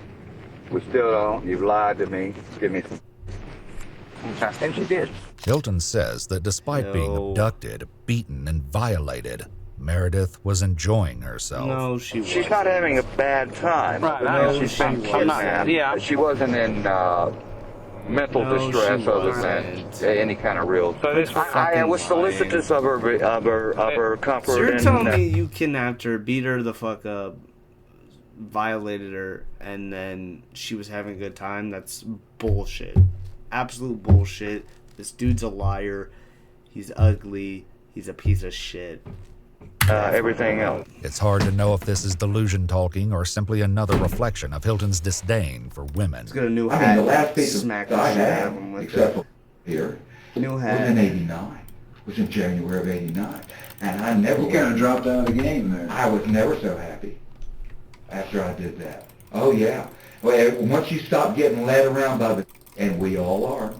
We still don't. You've lied to me. Give me some. And she did. Hilton says that despite being abducted, beaten, and violated, Meredith was enjoying herself. No, she wasn't. She's not having a bad time. Right, No, she's been kidnapped. yeah. She wasn't in mental distress other than any kind of real. So this I was solicitous of her comfort. So you're and, telling me you kidnapped her, beat her the fuck up, violated her, and then she was having a good time? That's bullshit. Absolute bullshit. This dude's a liar. He's ugly. He's a piece of shit. Everything else. It's hard to know if this is delusion talking or simply another reflection of Hilton's disdain for women. He's got a new I hat. mean, the last piece of Smack I the shit out had, of him with except it. for here, New was hat. in '89. Was in January of '89, and I never. You kind of dropped out of the game there. I was never so happy after I did that. Oh yeah. Well, once you stop getting led around by the, and we all are,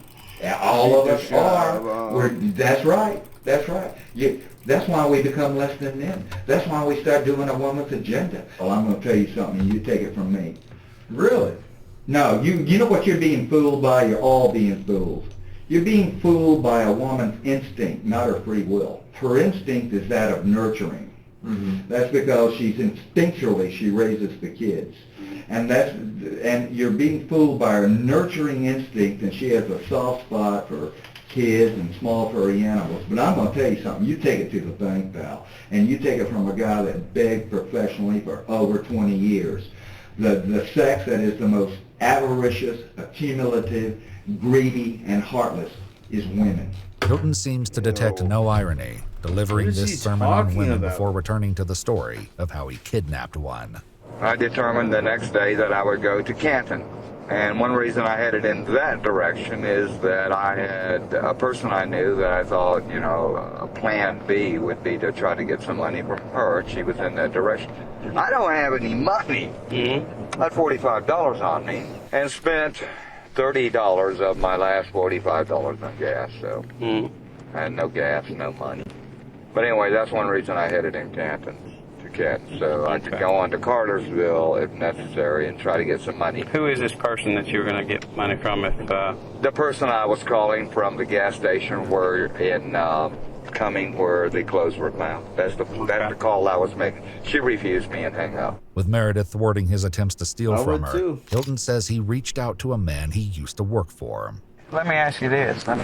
all of us are. That's right. That's right. That's why we become less than men. That's why we start doing a woman's agenda. Well, I'm going to tell you something. You take it from me. Really? No, you know what you're being fooled by? You're all being fooled. You're being fooled by a woman's instinct, not her free will. Her instinct is that of nurturing. Mm-hmm. That's because she raises the kids. And you're being fooled by her nurturing instinct, and she has a soft spot for kids and small furry animals. But I'm going to tell you something. You take it to the bank, pal, and you take it from a guy that begged professionally for over 20 years. The sex that is the most avaricious, accumulative, greedy, and heartless is women. Hilton seems to detect no irony, delivering What is he this sermon on talking women about? before returning to the story of how he kidnapped one. I determined the next day that I would go to Canton. And one reason I headed in that direction is that I had a person I knew that I thought, a plan B would be to try to get some money from her. She was in that direction. I don't have any money. I had $45 on me and spent $30 of my last $45 on gas, so I had no gas, no money. But anyway, that's one reason I headed in Canton. So I could go on to Cartersville if necessary and try to get some money. Who is this person that you were going to get money from? The person I was calling from the gas station were in Cumming where the clothes were found. That's the call I was making. She refused me and hung up. With Meredith thwarting his attempts to steal I from would her, too. Hilton says he reached out to a man he used to work for. Let me ask you this. I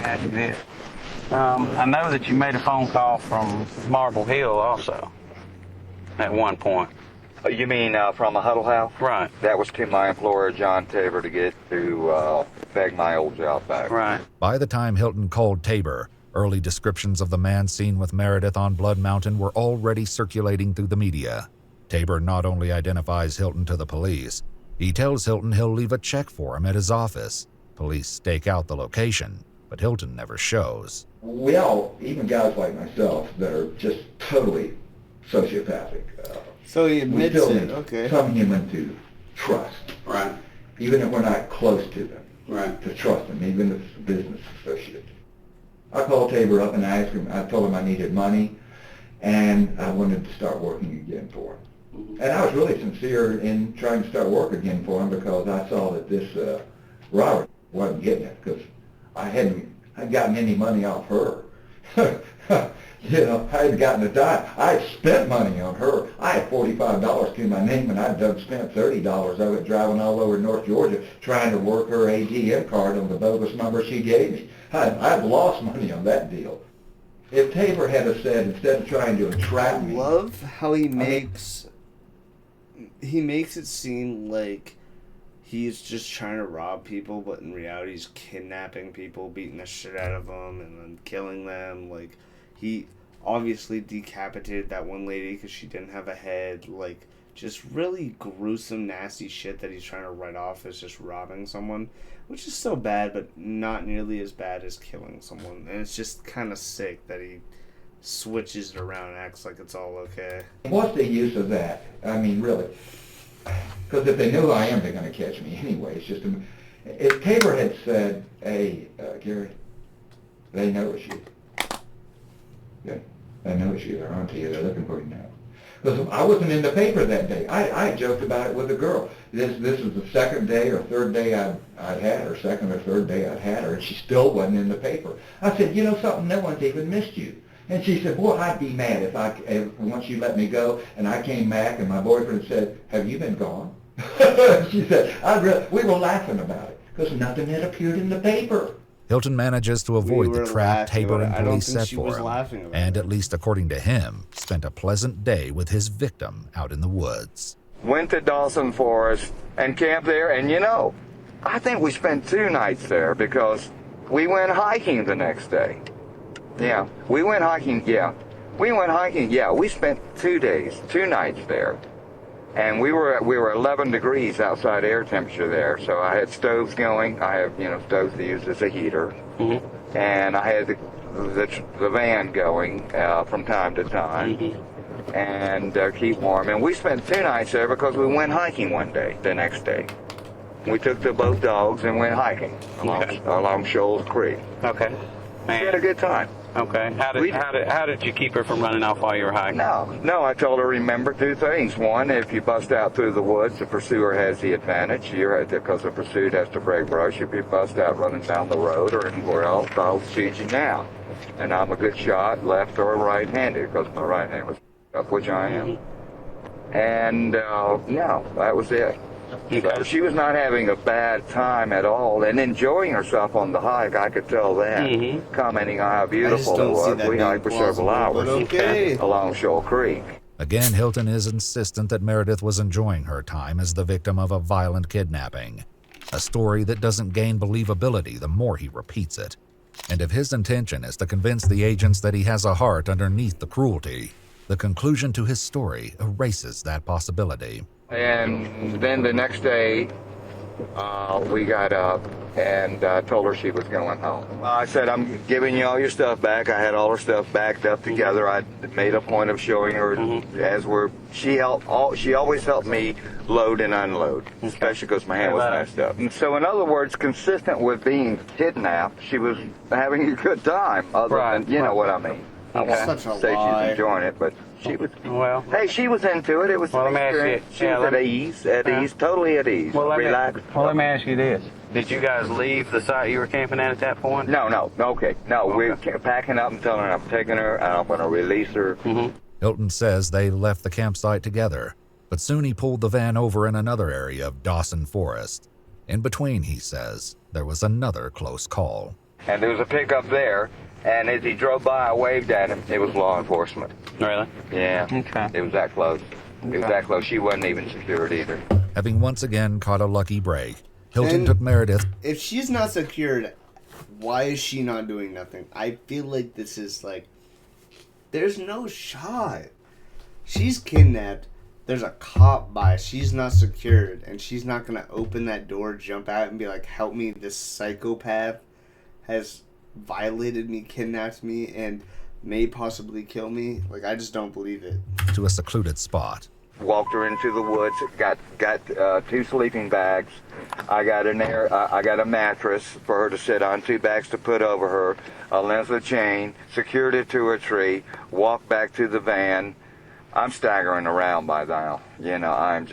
know that you made a phone call from Marble Hill also at one point. You mean from a huddle house? Right. That was to my employer, John Tabor, to get to beg my old job back. Right. By the time Hilton called Tabor, early descriptions of the man seen with Meredith on Blood Mountain were already circulating through the media. Tabor not only identifies Hilton to the police, he tells Hilton he'll leave a check for him at his office. Police stake out the location, but Hilton never shows. We all, even guys like myself, that are just totally sociopathic. So he we admits still it, need okay. some human to trust. Right. Even if we're not close to them. Right. To trust them, even if it's a business associate. I called Tabor up and I told him I needed money and I wanted to start working again for him. And I was really sincere in trying to start work again for him because I saw that this Robert wasn't getting it because I hadn't gotten any money off her. I had gotten a dime. I had spent money on her. I had $45 to my name, and I'd done spent $30 of it driving all over North Georgia trying to work her ATM card on the bogus number she gave me. I'd lost money on that deal. If Tabor had said, instead of trying to entrap me... I love how he makes it seem like he's just trying to rob people, but in reality he's kidnapping people, beating the shit out of them, and then killing them. Like, he obviously decapitated that one lady because she didn't have a head. Like, just really gruesome, nasty shit that he's trying to write off as just robbing someone, which is so bad, but not nearly as bad as killing someone. And it's just kind of sick that he switches it around and acts like it's all okay. What's the use of that? I mean, really. Because if they knew who I am, they're going to catch me anyway. It's just if Tabor had said, hey, Gary, they know it's you. Yeah, they know it's you. They're onto you. They're looking for you now. Because I wasn't in the paper that day. I joked about it with a girl. This was the second day or third day I'd had her, second or third day I'd had her, and she still wasn't in the paper. I said, you know something, no one's even missed you. And she said, boy, I'd be mad if once you let me go, and I came back and my boyfriend said, have you been gone? She said, we were laughing about it because nothing had appeared in the paper. Hilton manages to avoid the trap Tabor and police set for him, and at least according to him, spent a pleasant day with his victim out in the woods. Went to Dawson Forest and camped there, and you know, I think we spent 2 nights there because we went hiking the next day. Yeah, we went hiking, we spent 2 days, 2 nights there. And we were 11 degrees outside air temperature there, so I had stoves going. I have, stoves to use as a heater. Mm-hmm. And I had the van going from time to time and keep warm. And we spent 2 nights there because we went hiking one day, the next day. We took both dogs and went hiking along Shoals Creek. Okay. We had a good time. Okay. How did you keep her from running off while you were hiking? No, I told her, remember 2 things. One, if you bust out through the woods, the pursuer has the advantage. Because the pursued has to break brush. If you bust out running down the road or anywhere else, I'll shoot you now. And I'm a good shot, left or right-handed, because my right hand was up, which I am. And, that was it. So she was not having a bad time at all and enjoying herself on the hike. I could tell that, commenting on how beautiful it was. We hiked for several hours along Shoal Creek. Again, Hilton is insistent that Meredith was enjoying her time as the victim of a violent kidnapping, a story that doesn't gain believability the more he repeats it. And if his intention is to convince the agents that he has a heart underneath the cruelty, the conclusion to his story erases that possibility. And then the next day, we got up and told her she was going home. I said, I'm giving you all your stuff back. I had all her stuff backed up together. I made a point of showing her she always helped me load and unload, especially because my hand was messed up. And so in other words, consistent with being kidnapped, she was having a good time, other than, you know what I mean. Okay. That's such a lie. She's enjoying it, but she was. Well, hey, she was into it. It was. Well, let me ask you. She was at ease, totally at ease. Well, let me ask you this: did you guys leave the site you were camping at that point? No. Okay, no. We're packing up and telling her I'm taking her and I'm going to release her. Hilton says they left the campsite together, but soon he pulled the van over in another area of Dawson Forest. In between, he says, there was another close call. And there was a pickup there. And as he drove by, I waved at him. It was law enforcement. Really? Yeah. Okay. It was that close. It was that close. She wasn't even secured either. Having once again caught a lucky break, Hilton took Meredith. If she's not secured, why is she not doing nothing? I feel like this is there's no shot. She's kidnapped. There's a cop by. She's not secured. And she's not going to open that door, jump out, and be like, help me. This psychopath has violated me, kidnapped me, and may possibly kill me. I just don't believe it. To a secluded spot. Walked her into the woods. Got 2 sleeping bags. I got a mattress for her to sit on. 2 bags to put over her. A length of chain. Secured it to a tree. Walked back to the van. I'm staggering around by now. I'm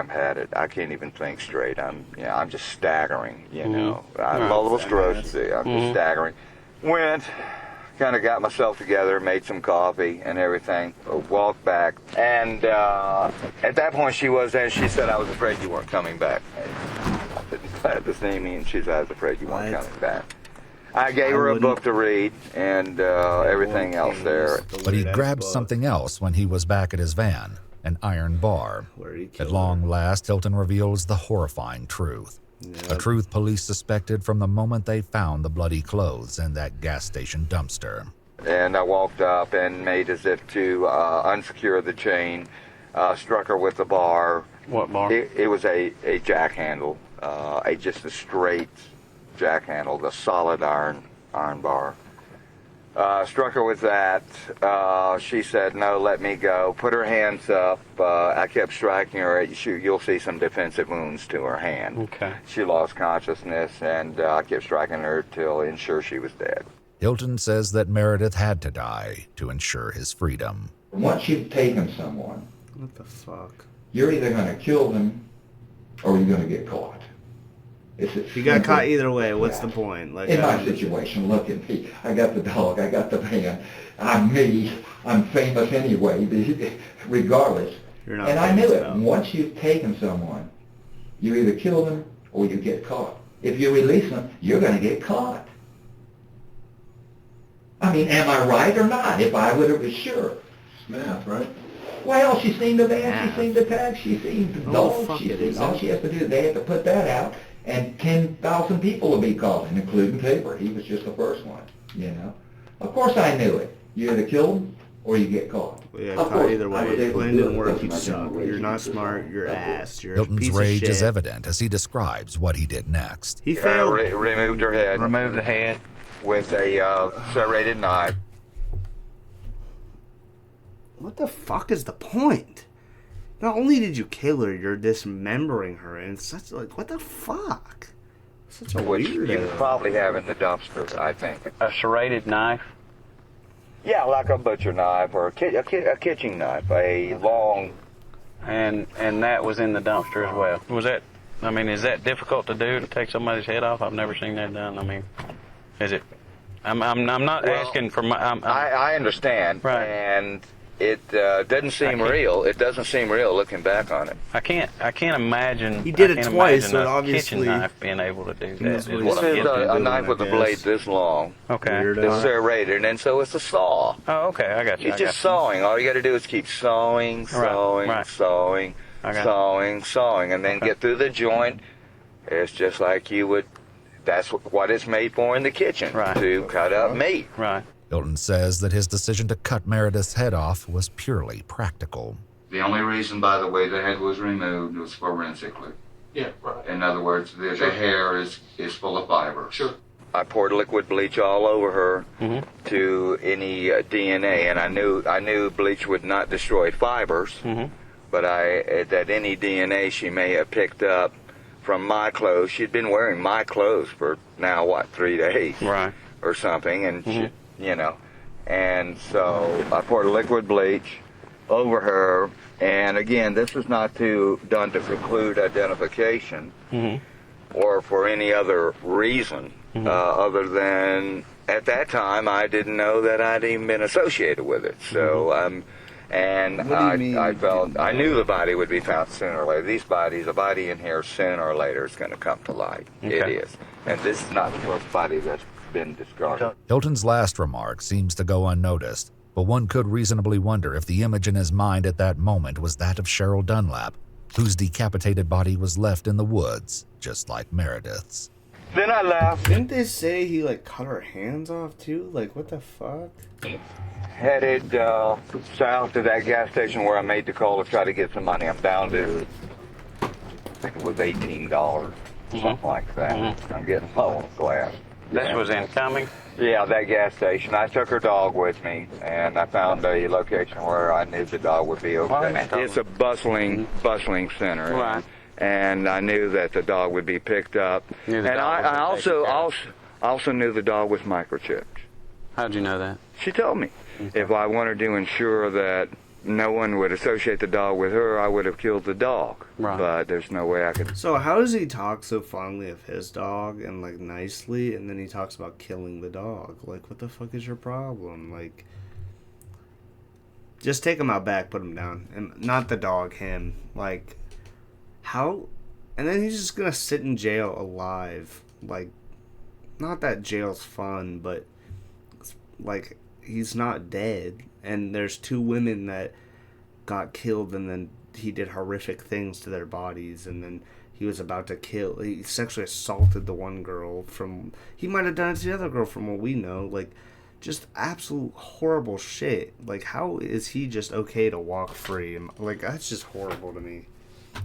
had it. I can't even think straight. I'm just staggering, I'm multiple sclerosis. I'm just staggering. Went, kind of got myself together, made some coffee and everything, walked back. And at that point she said, I was afraid you weren't coming back. I had to see me and she said, I was afraid you weren't coming back. I gave her a book to read and everything else there. But he grabbed something else when he was back at his van, an iron bar. At long last, Hilton reveals the horrifying truth. A truth police suspected from the moment they found the bloody clothes in that gas station dumpster. And I walked up and made as if to unsecure the chain, struck her with the bar. What bar? It was a jack handle, just a straight jack handle, the solid iron bar. Struck her with that. She said, no, let me go. Put her hands up. I kept striking her. You'll see some defensive wounds to her hand. Okay. She lost consciousness, and I kept striking her till ensure she was dead. Hilton says that Meredith had to die to ensure his freedom. Once you've taken someone, what the fuck? You're either going to kill them or you're going to get caught. You got caught either way. What's the point? Like in my situation, look at me. I got the dog. I got the van. I'm me. I'm famous anyway, regardless. You're not and I knew it. Though. Once you've taken someone, you either kill them or you get caught. If you release them, you're going to get caught. I mean, am I right or not? If I would have, sure. It's math, right? Well, she's seen the van, she's seen the tag, she's seen the dog, fuck she's it, seen, all she has to do, they have to put that out, and 10,000 people will be calling, including Cooper. He was just the first one, you know. Of course I knew it. You either kill them or you get caught. Yeah, caught either way. Plan didn't work, you suck. You're not smart, you're ass. You're a Hilton's piece rage of shit. is evident as he describes what he did next. He failed. Removed her head. Removed the head with a serrated knife. What the fuck is the point? Not only did you kill her, you're dismembering her, and it's such like, what the fuck? Such a Which weird. you probably have in the dumpster, I think. A serrated knife? Yeah, like a butcher knife or a kitchen knife, a long. And that was in the dumpster as well. Was that? I mean, is that difficult to do, to take somebody's head off? I've never seen that done. I mean, is it? I'm not asking for my. I understand, right. And it doesn't seem real. It doesn't seem real looking back on it. I can't imagine. He did I it can't twice, imagine so a obviously kitchen knife being able to do that. This is a knife with a blade this long. Okay. It's serrated, and so it's a saw. Oh, okay, I got you. It's just sawing. All you got to do is keep sawing, sawing, sawing, sawing, and then get through the joint. It's just like you would. That's what it's made for in the kitchen, to cut up meat. Right. Hilton says that his decision to cut Meredith's head off was purely practical. The only reason, by the way, the head was removed was forensically. Yeah, right. In other words, the hair is full of fiber. Sure. I poured liquid bleach all over her to any DNA, and I knew bleach would not destroy fibers, but that any DNA she may have picked up from my clothes. She'd been wearing my clothes for now 3 days, right, or something, and she, you know, and so I poured liquid bleach over her, and again, this was not done to preclude identification or for any other reason other than at that time I didn't know that I'd even been associated with it. So and I felt I knew the body would be found sooner or later. These bodies, a body in here sooner or later is going to come to light. Okay. It is, and this is not the first body that's been discarded. Hilton's last remark seems to go unnoticed, but one could reasonably wonder if the image in his mind at that moment was that of Cheryl Dunlap, whose decapitated body was left in the woods, just like Meredith's. Then I left. Didn't they say he like cut her hands off too? Like what the fuck? Headed south to that gas station where I made the call to try to get some money. I'm down to, I think it was $18, something like that. I'm getting low on glass. This was incoming? Yeah, that gas station. I took her dog with me, and I found a location where I knew the dog would be okay. It's a bustling center. Right. And I knew that the dog would be picked up. And I also knew the dog was microchipped. How'd you know that? She told me. If I wanted to ensure that no one would associate the dog with her, I would have killed the dog. Right. But there's no way I could. So how does he talk so fondly of his dog and like nicely, and then he talks about killing the dog? Like, what the fuck is your problem? Like, just take him out back, put him down, and not the dog, him. Like, how? And then he's just gonna sit in jail alive. Like, not that jail's fun, but like he's not dead. And there's 2 women that got killed, and then he did horrific things to their bodies, and then he was about to kill. He sexually assaulted the one girl from. He might have done it to the other girl from what we know. Like, just absolute horrible shit. Like, how is he just okay to walk free? And like, that's just horrible to me.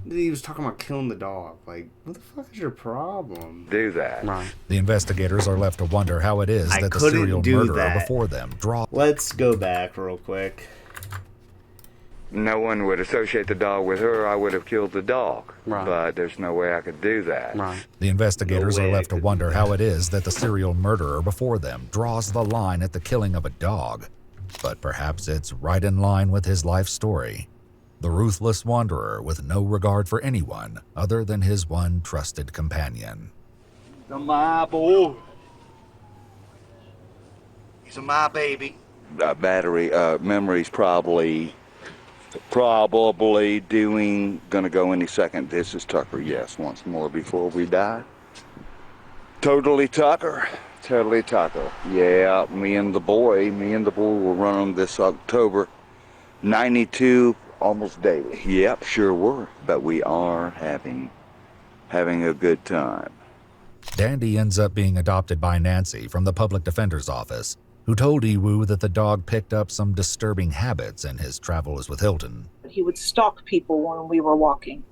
He was talking about killing the dog. Like, what the fuck is your problem? Do that. Right. The investigators are left to wonder how it is that the serial murderer before them draw. Let's go back real quick. no one would associate the dog with her, I would have killed the dog. Right. But there's no way I could do that. Right. The investigators are left to wonder how it is that the serial murderer before them draws the line at the killing of a dog. But perhaps it's right in line with his life story. The ruthless wanderer with no regard for anyone other than his one trusted companion. He's my boy. He's my baby. Memory's probably gonna go any second. This is Tucker, yes, once more before we die. Totally Tucker. Yeah, me and the boy will run them this October. 92 almost daily. Yep, sure were. But we are having a good time. Dandy ends up being adopted by Nancy from the public defender's office, who told Iwu that the dog picked up some disturbing habits in his travels with Hilton. He would stalk people when we were walking.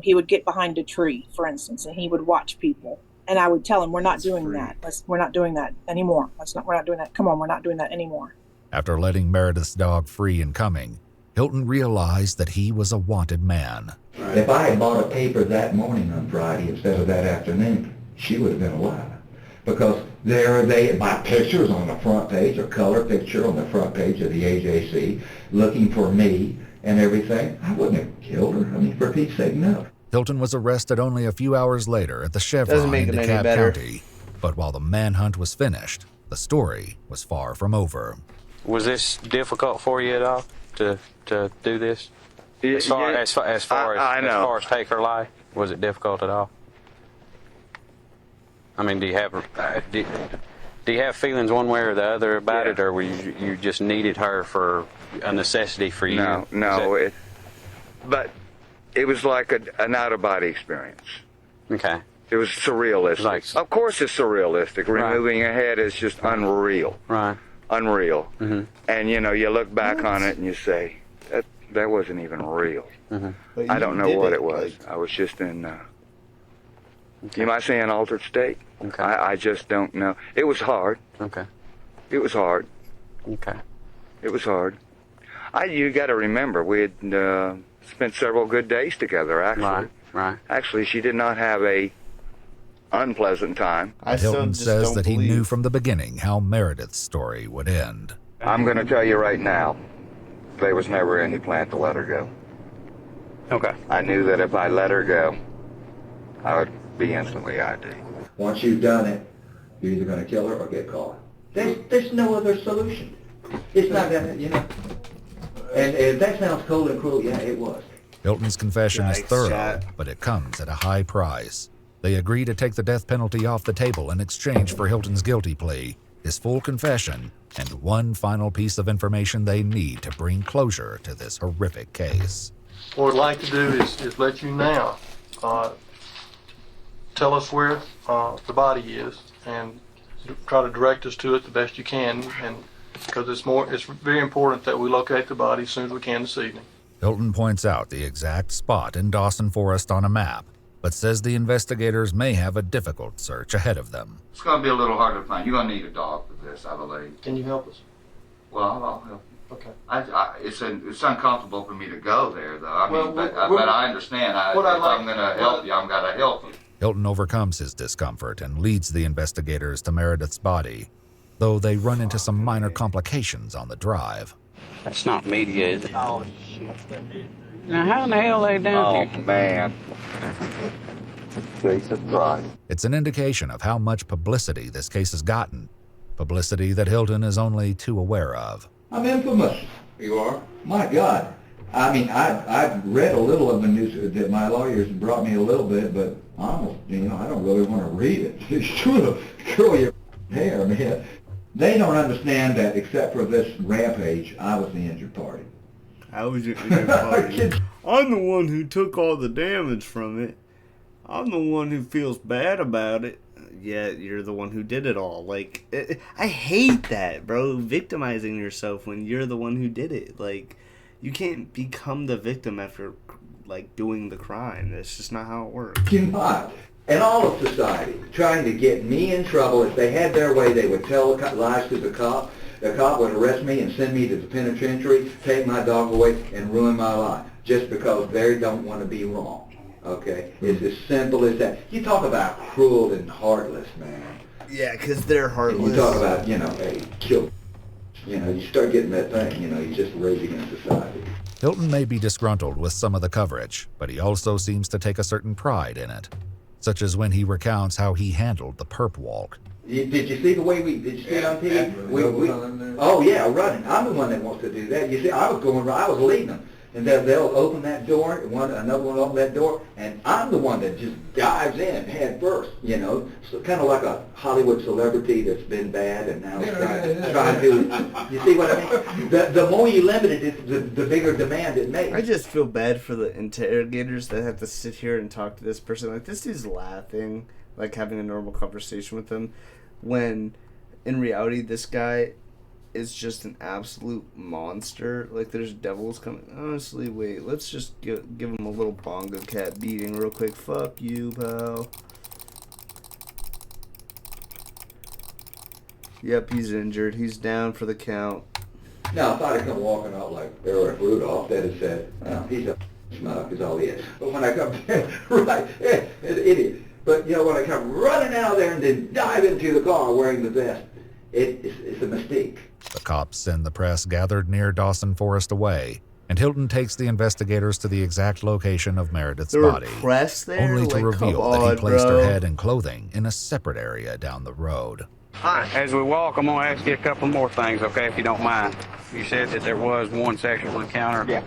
He would get behind a tree, for instance, and he would watch people. And I would tell him, we're not doing that. We're not doing that anymore. We're not doing that. Come on, we're not doing that anymore. After letting Meredith's dog free and coming, Hilton realized that he was a wanted man. If I had bought a paper that morning on Friday instead of that afternoon, she would have been alive. Because there they my pictures on the front page, a color picture on the front page of the AJC, looking for me and everything. I wouldn't have killed her. I mean, for Pete's sake, no. Hilton was arrested only a few hours later at the Chevron in DeKalb County. But while the manhunt was finished, the story was far from over. Was this difficult for you at all to do this? As far as take her life, was it difficult at all? I mean, do you have feelings one way or the other about it, or were you just needed her for a necessity for you? No, but it was like an out-of-body experience. Okay. It was surrealistic. Of course it's surrealistic. Removing a head is just unreal. Right. Unreal. Mm-hmm. And, you look back on it and you say, that wasn't even real. Mm-hmm. I don't know what it was. I was just in, you might say an altered state. Okay. I just don't know. It was hard. Okay. It was hard. Okay. It was hard. You got to remember, we had spent several good days together, actually. Right. Actually, she did not have a unpleasant time. Hilton says that he knew from the beginning how Meredith's story would end. I'm going to tell you right now, there was never any plan to let her go. Okay. I knew that if I let her go, I would be instantly ID. Once you've done it, you're either going to kill her or get caught. There's no other solution. It's not going to, And if that sounds cold and cruel, yeah, it was. Hilton's confession is thorough, but it comes at a high price. They agree to take the death penalty off the table in exchange for Hilton's guilty plea, his full confession, and one final piece of information they need to bring closure to this horrific case. What I'd like to do is let you now tell us where the body is and try to direct us to it the best you can, and because it's very important that we locate the body as soon as we can this evening. Hilton points out the exact spot in Dawson Forest on a map, but says the investigators may have a difficult search ahead of them. It's going to be a little hard to find. You're going to need a dog for this, I believe. Can you help us? Well, I'll help you. Okay. It's uncomfortable for me to go there, though. But I understand. If I'm going to help you, I'm going to help you. Hilton overcomes his discomfort and leads the investigators to Meredith's body, though they run into some minor complications on the drive. That's not media, is it? Oh, shit. Now, how in the hell are they down here? Oh, man. Jesus Christ. It's an indication of how much publicity this case has gotten, publicity that Hilton is only too aware of. I'm infamous. You are? My God. I mean, I've read a little of the news that my lawyers brought me a little bit, but almost, I don't really want to read it. It's true to curl your hair, man. They don't understand that except for this rampage, I was the injured party. I was your injured party. I'm the one who took all the damage from it. I'm the one who feels bad about it. Yet you're the one who did it all. I hate that, bro. Victimizing yourself when you're the one who did it. You can't become the victim after, doing the crime. That's just not how it works. You're not. And all of society trying to get me in trouble. If they had their way, they would tell lies to the cop. the cop would arrest me and send me to the penitentiary, take my dog away, and ruin my life just because they don't want to be wrong. Okay? It's as simple as that. You talk about cruel and heartless, man. Yeah, because they're heartless. You talk about, hey, kill. You start getting that thing, you're just rage against society. Hilton may be disgruntled with some of the coverage, but he also seems to take a certain pride in it, such as when he recounts how he handled the perp walk. Did you see the way did you see it on TV? Oh yeah, running. I'm the one that wants to do that. You see, I was leading them. And they'll open that door, another one will open that door, and I'm the one that just dives in head first, so kind of like a Hollywood celebrity that's been bad and now trying to, you see what I mean? The more you limit it, the bigger demand it makes. I just feel bad for the interrogators that have to sit here and talk to this person. Like, this dude's laughing, like having a normal conversation with them, when in reality this guy is just an absolute monster. Like, there's devils coming. Honestly, wait, let's just give him a little bongo cat beating real quick. Fuck you, pal. Yep, he's injured. He's down for the count. Now, if I'd have come walking out like Eric Rudolph, they'd have said, he's a schmuck, is all he is. But when I come, right, an idiot. But, when I come running out of there and then dive into the car wearing the vest, it's a mistake. The cops and the press gathered near Dawson Forest away, and Hilton takes the investigators to the exact location of Meredith's body, press there? only to Like, reveal come that he on, placed bro. her head and clothing in a separate area down the road. As we walk, I'm going to ask you a couple more things, okay, if you don't mind. You said that there was one sexual encounter. Yeah.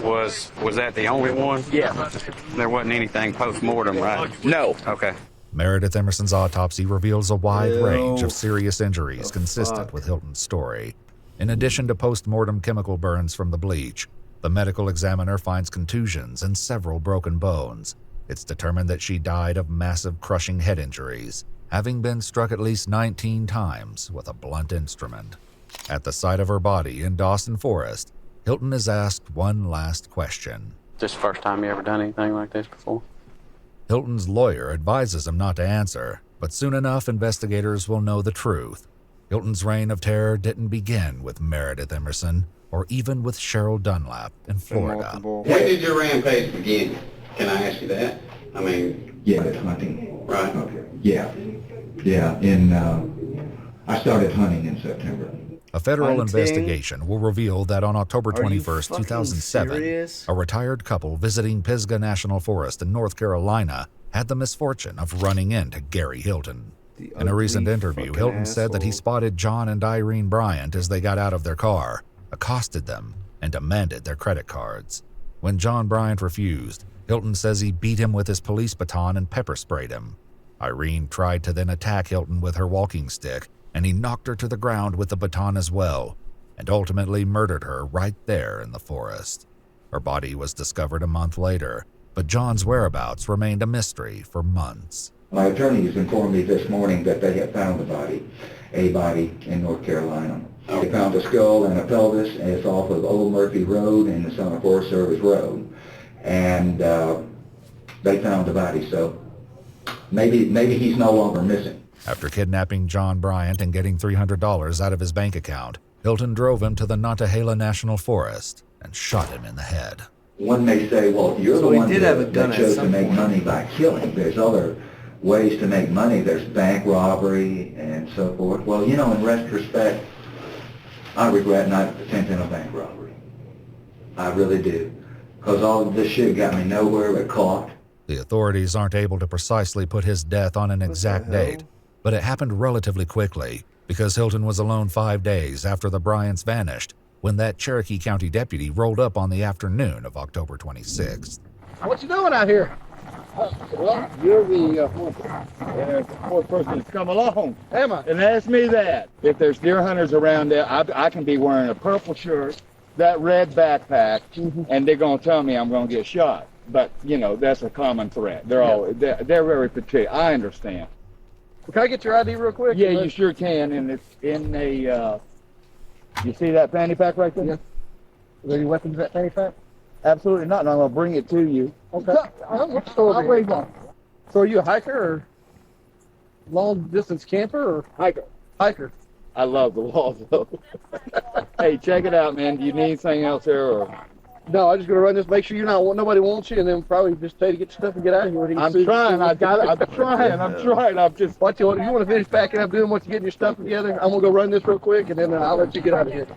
Was that the only one? Yeah. There wasn't anything post-mortem, right? No. Okay. Meredith Emerson's autopsy reveals a wide range of serious injuries consistent with Hilton's story. In addition to post-mortem chemical burns from the bleach, the medical examiner finds contusions and several broken bones. It's determined that she died of massive crushing head injuries, having been struck at least 19 times with a blunt instrument. At the site of her body in Dawson Forest, Hilton is asked one last question. This the first time you ever done anything like this before? Hilton's lawyer advises him not to answer, but soon enough investigators will know the truth. Hilton's reign of terror didn't begin with Meredith Emerson or even with Cheryl Dunlap in Florida. When did your rampage begin? Can I ask you that? I mean... Yeah, it's hunting. Right. Okay. Yeah. I started hunting in September. A federal Hunting? investigation will reveal that on October Are you 21st, fucking 2007, serious? a retired couple visiting Pisgah National Forest in North Carolina had the misfortune of running into Gary Hilton. In a recent interview, Hilton said that he spotted John and Irene Bryant as they got out of their car, accosted them, and demanded their credit cards. When John Bryant refused, Hilton says he beat him with his police baton and pepper sprayed him. Irene tried to then attack Hilton with her walking stick, and he knocked her to the ground with the baton as well, and ultimately murdered her right there in the forest. Her body was discovered a month later, but John's whereabouts remained a mystery for months. My attorney has informed me this morning that they have found a body in North Carolina. They found a skull and a pelvis, and it's off of Old Murphy Road and it's on a Forest Service road. And they found the body, so maybe he's no longer missing. After kidnapping John Bryant and getting $300 out of his bank account, Hilton drove him to the Nantahala National Forest and shot him in the head. One may say, well, you're the one that chose to make money by killing. There's other ways to make money. There's bank robbery and so forth. Well, in retrospect, I regret not attempting a bank robbery. I really do. Because all of this shit got me nowhere but caught. The authorities aren't able to precisely put his death on an exact date, but it happened relatively quickly because Hilton was alone 5 days after the Bryants vanished when that Cherokee County deputy rolled up on the afternoon of October 26th. What you doing out here? Well, you're the fourth person that's come along. Am I? And ask me that. If there's deer hunters around there, I can be wearing a purple shirt, that red backpack, and they're going to tell me I'm going to get shot. But, that's a common threat. They're very particular. I understand. Can I get your ID real quick? Yeah, you sure can. And it's in a, you see that fanny pack right there? Yeah. Are there any weapons in that fanny pack? Absolutely not, and I'm going to bring it to you. Okay. I'll wait on. So are you a hiker or long distance camper or hiker? Hiker. I love the walls though. Hey, check it out, man. Do you need anything else there, or? No, I'm just gonna run this. Make sure nobody wants you, and then probably just tell you to get your stuff and get out of here. I'm trying. I'm trying. I'm just. What you want to finish packing up, doing what you getting your stuff together. I'm gonna go run this real quick, and then I'll let you get out of here.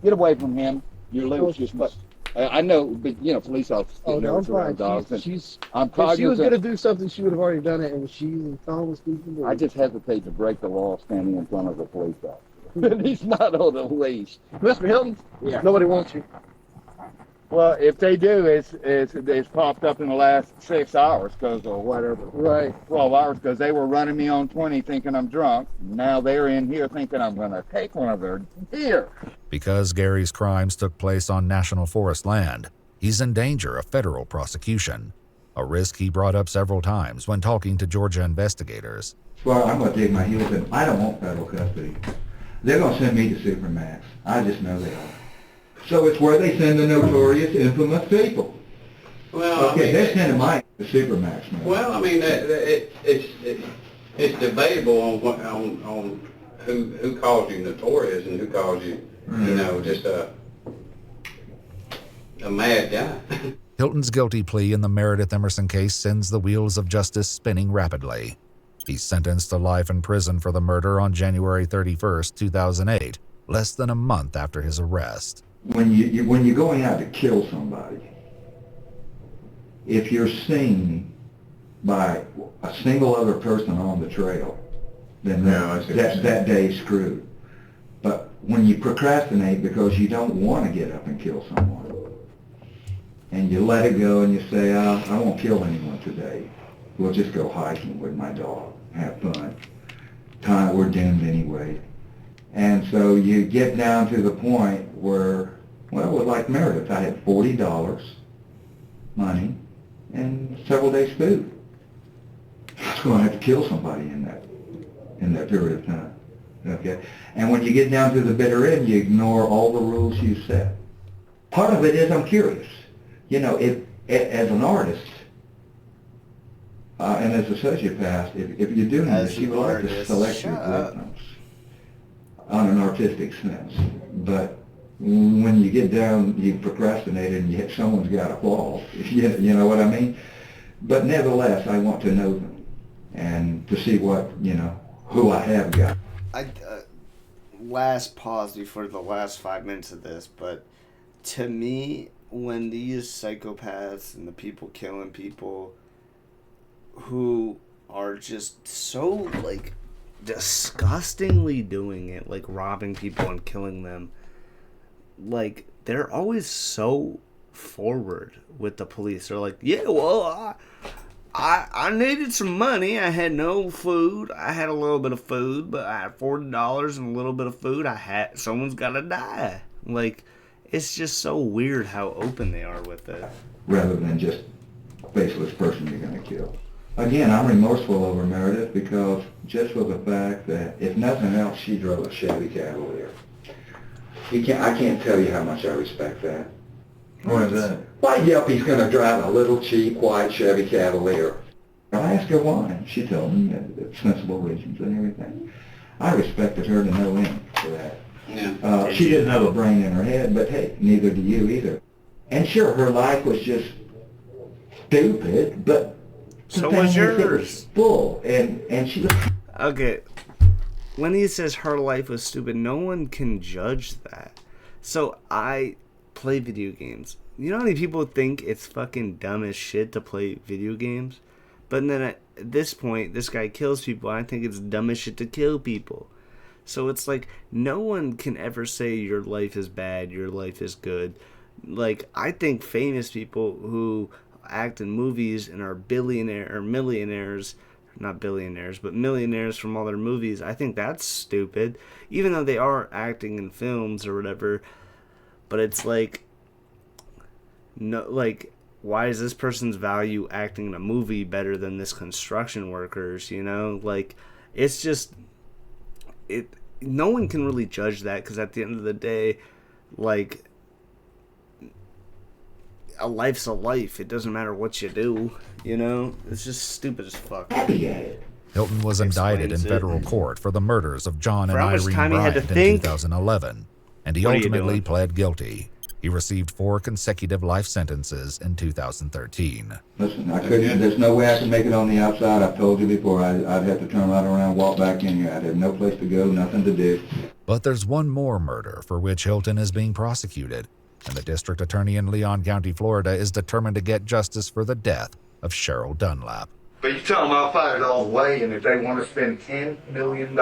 Get away from him. You're loose. But I know, but you know, police officers. Oh no, I'm fine. Dogs. I'm if she was gonna do something, she would have already done it, and she's calm as people. I just hesitate to break the law standing in front of a police officer. He's not on the leash. Mr. Hilton? Yeah. Nobody wants you. Well, if they do, it's popped up in the last 6 hours or whatever. Right. 12 hours because they were running me on 20 thinking I'm drunk. Now they're in here thinking I'm going to take one of their deer. Because Gary's crimes took place on National Forest land, he's in danger of federal prosecution, a risk he brought up several times when talking to Georgia investigators. Well, I'm going to dig my heels in. I don't want federal custody. They're going to send me to Supermax. I just know they are. So it's where they send the notorious, infamous people. Well, okay, they're sending mine to Supermax now. Well, I mean, it's debatable on who calls you notorious and who calls you, you know, just a mad guy. Hilton's guilty plea in the Meredith Emerson case sends the wheels of justice spinning rapidly. He's sentenced to life in prison for the murder on January 31st, 2008, less than a month after his arrest. When you're going out to kill somebody, if you're seen by a single other person on the trail, then that day's screwed. But when you procrastinate because you don't want to get up and kill someone, and you let it go and you say, I won't kill anyone today. We'll just go hiking with my dog, have fun. We're doomed anyway. And so you get down to the point where, well, like Meredith, I had $40 money and several days food. I was going to have to kill somebody in that period of time. Okay? And when you get down to the bitter end, you ignore all the rules you set. Part of it is I'm curious. You know, if as an artist, and as a sociopath, if you're doing this, you would like to select your victims on an artistic sense. But when you get down, you procrastinate and you hit someone's got a flaw. You know what I mean? But nevertheless, I want to know them and to see what, you know, who I have got. Last pause before the last 5 minutes of this, but to me, when these psychopaths and the people killing people who are just so, like, disgustingly doing it, like robbing people and killing them, like, they're always so forward with the police. They're like, yeah, well, I needed some money. I had no food. I had a little bit of food, but I had $40 and a little bit of food. Someone's got to die. Like, it's just so weird how open they are with it. Rather than just a faceless person you're going to kill. Again, I'm remorseful over Meredith because just for the fact that, if nothing else, she drove a Chevy Cavalier. I can't tell you how much I respect that. Why is that? Why yelp he's going to drive a little cheap white Chevy Cavalier? I asked her why. She told me sensible reasons and everything. I respected her to no end for that. Yeah. She didn't have a brain in her head, but hey, neither do you either. And sure, her life was just stupid, but so was yours. It was full, and she was... Okay, when he says her life was stupid, no one can judge that. So I play video games. You know how many people think it's fucking dumb as shit to play video games? But then at this point, this guy kills people. I think it's dumb as shit to kill people. So it's like, no one can ever say your life is bad, your life is good. Like, I think famous people who act in movies and are millionaires, not billionaires, but millionaires from all their movies, I think that's stupid. Even though they are acting in films or whatever. But it's like, no, like, why is this person's value acting in a movie better than this construction worker's, you know? Like, it's just... no one can really judge that, because at the end of the day, like, a life's a life. It doesn't matter what you do, you know? It's just stupid as fuck. Happy at it. Hilton was indicted in Explains it. federal court for the murders of John and For how much Irene time he had Bryant to in think? 2011, and he What are you ultimately doing? pled guilty. He received 4 consecutive life sentences in 2013. Listen, I couldn't, there's no way I could make it on the outside. I've told you before, I'd have to turn right around, walk back in here. I'd have no place to go, nothing to do. But there's one more murder for which Hilton is being prosecuted, and the district attorney in Leon County, Florida is determined to get justice for the death of Cheryl Dunlap. But you tell them I'll fight it all the way, and if they want to spend $10 million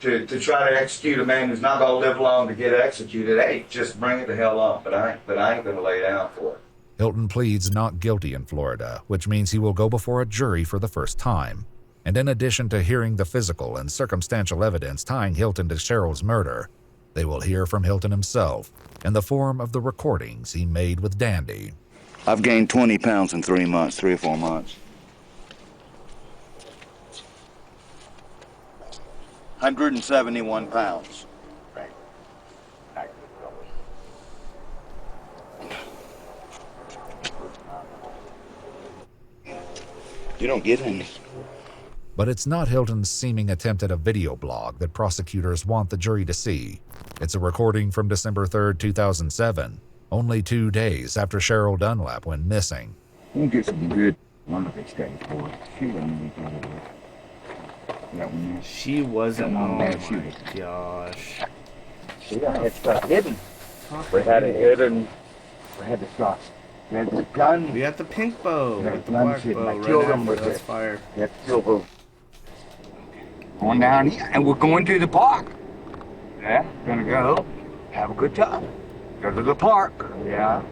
to try to execute a man who's not going to live long to get executed, hey, just bring it the hell on. But I ain't going to lay down for it. Hilton pleads not guilty in Florida, which means he will go before a jury for the first time. And in addition to hearing the physical and circumstantial evidence tying Hilton to Cheryl's murder, they will hear from Hilton himself in the form of the recordings he made with Dandy. I've gained 20 pounds in 3 months, 3 or 4 months. 171 pounds. You don't get any. But it's not Hilton's seeming attempt at a video blog that prosecutors want the jury to see. It's a recording from December 3rd, 2007, only 2 days after Cheryl Dunlap went missing. We'll get some good wonderful steak for it. She wasn't any good at it. That one there. She wasn't. Come Oh on, my man, shoot it. gosh. See, I had stuff hidden. We had it hidden. We had the stuff. We had the gun. We got the pink bow. We We had got the the guns black hidden. bow. I Right killed him after with that's it. fire. We had the silver. Going down here, and we're going to the park. Yeah, gonna go have a good time. Go to the park. Yeah.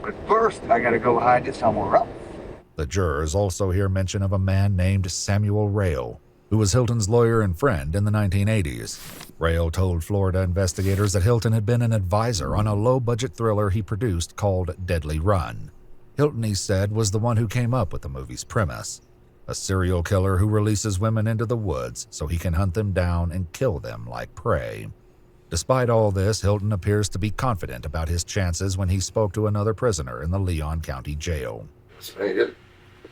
But first, I gotta go hide it somewhere else. The jurors also hear mention of a man named Samuel Rail, who was Hilton's lawyer and friend in the 1980s. Rail told Florida investigators that Hilton had been an advisor on a low-budget thriller he produced called Deadly Run. Hilton, he said, was the one who came up with the movie's premise: a serial killer who releases women into the woods so he can hunt them down and kill them like prey. Despite all this, Hilton appears to be confident about his chances when he spoke to another prisoner in the Leon County Jail. Hey, this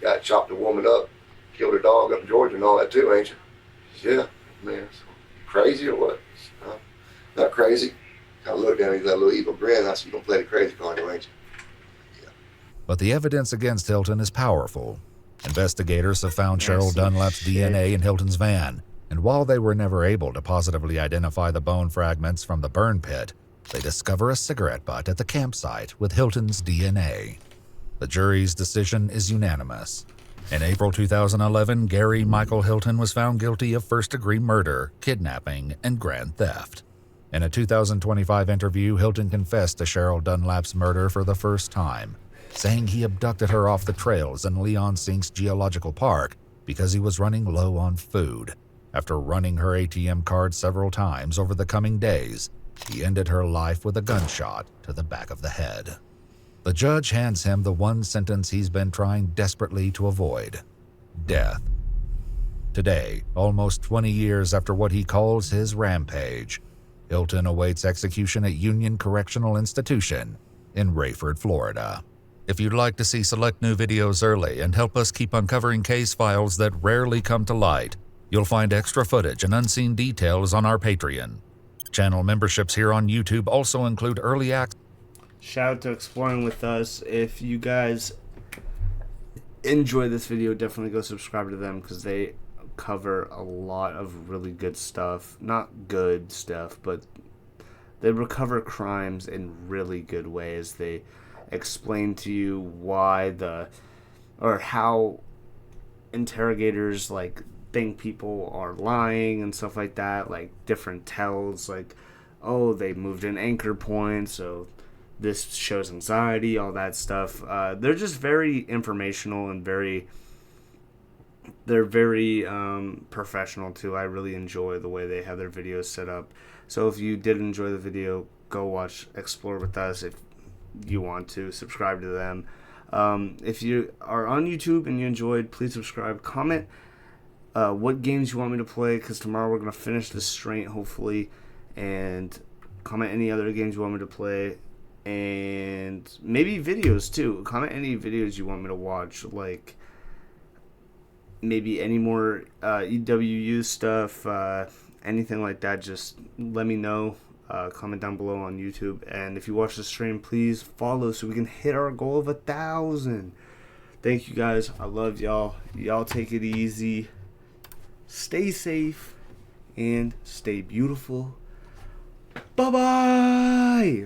guy chopped a woman up, killed her dog up in Georgia and all that too, ain't you? Yeah, man, crazy or what? Not crazy. I looked at him, he's got a little evil grin. I said, you gonna play the crazy card, ain't you? But the evidence against Hilton is powerful. Investigators have found Cheryl Dunlap's DNA in Hilton's van, and while they were never able to positively identify the bone fragments from the burn pit, they discover a cigarette butt at the campsite with Hilton's DNA. The jury's decision is unanimous. In April 2011, Gary Michael Hilton was found guilty of first-degree murder, kidnapping, and grand theft. In a 2025 interview, Hilton confessed to Cheryl Dunlap's murder for the first time, saying he abducted her off the trails in Leon Sinks Geological Park because he was running low on food. After running her ATM card several times over the coming days, he ended her life with a gunshot to the back of the head. The judge hands him the one sentence he's been trying desperately to avoid: death. Today, almost 20 years after what he calls his rampage, Hilton awaits execution at Union Correctional Institution in Rayford, Florida. If you'd like to see select new videos early and help us keep uncovering case files that rarely come to light, you'll find extra footage and unseen details on our Patreon. Channel memberships here on YouTube also include early access. Shout out to Exploring With Us. If you guys enjoy this video, definitely go subscribe to them because they cover a lot of really good stuff. Not good stuff, but they recover crimes in really good ways. They explain to you why or how interrogators think people are lying and stuff like that, like different tells, like, oh, they moved an anchor point, so this shows anxiety, all that stuff. They're just very informational and they're very professional too. I really enjoy the way they have their videos set up. So if you did enjoy the video, go watch Explore With Us. If you want to, subscribe to them. If you are on YouTube and you enjoyed, please subscribe. Comment what games you want me to play, because tomorrow we're going to finish this straight, hopefully. And comment any other games you want me to play. And maybe videos too. Comment any videos you want me to watch. Like, maybe any more EWU stuff, anything like that, just let me know. Comment down below on YouTube. And if you watch the stream, please follow so we can hit our goal of 1,000. Thank you guys. I love y'all. Y'all take it easy. Stay safe and stay beautiful. Bye-bye.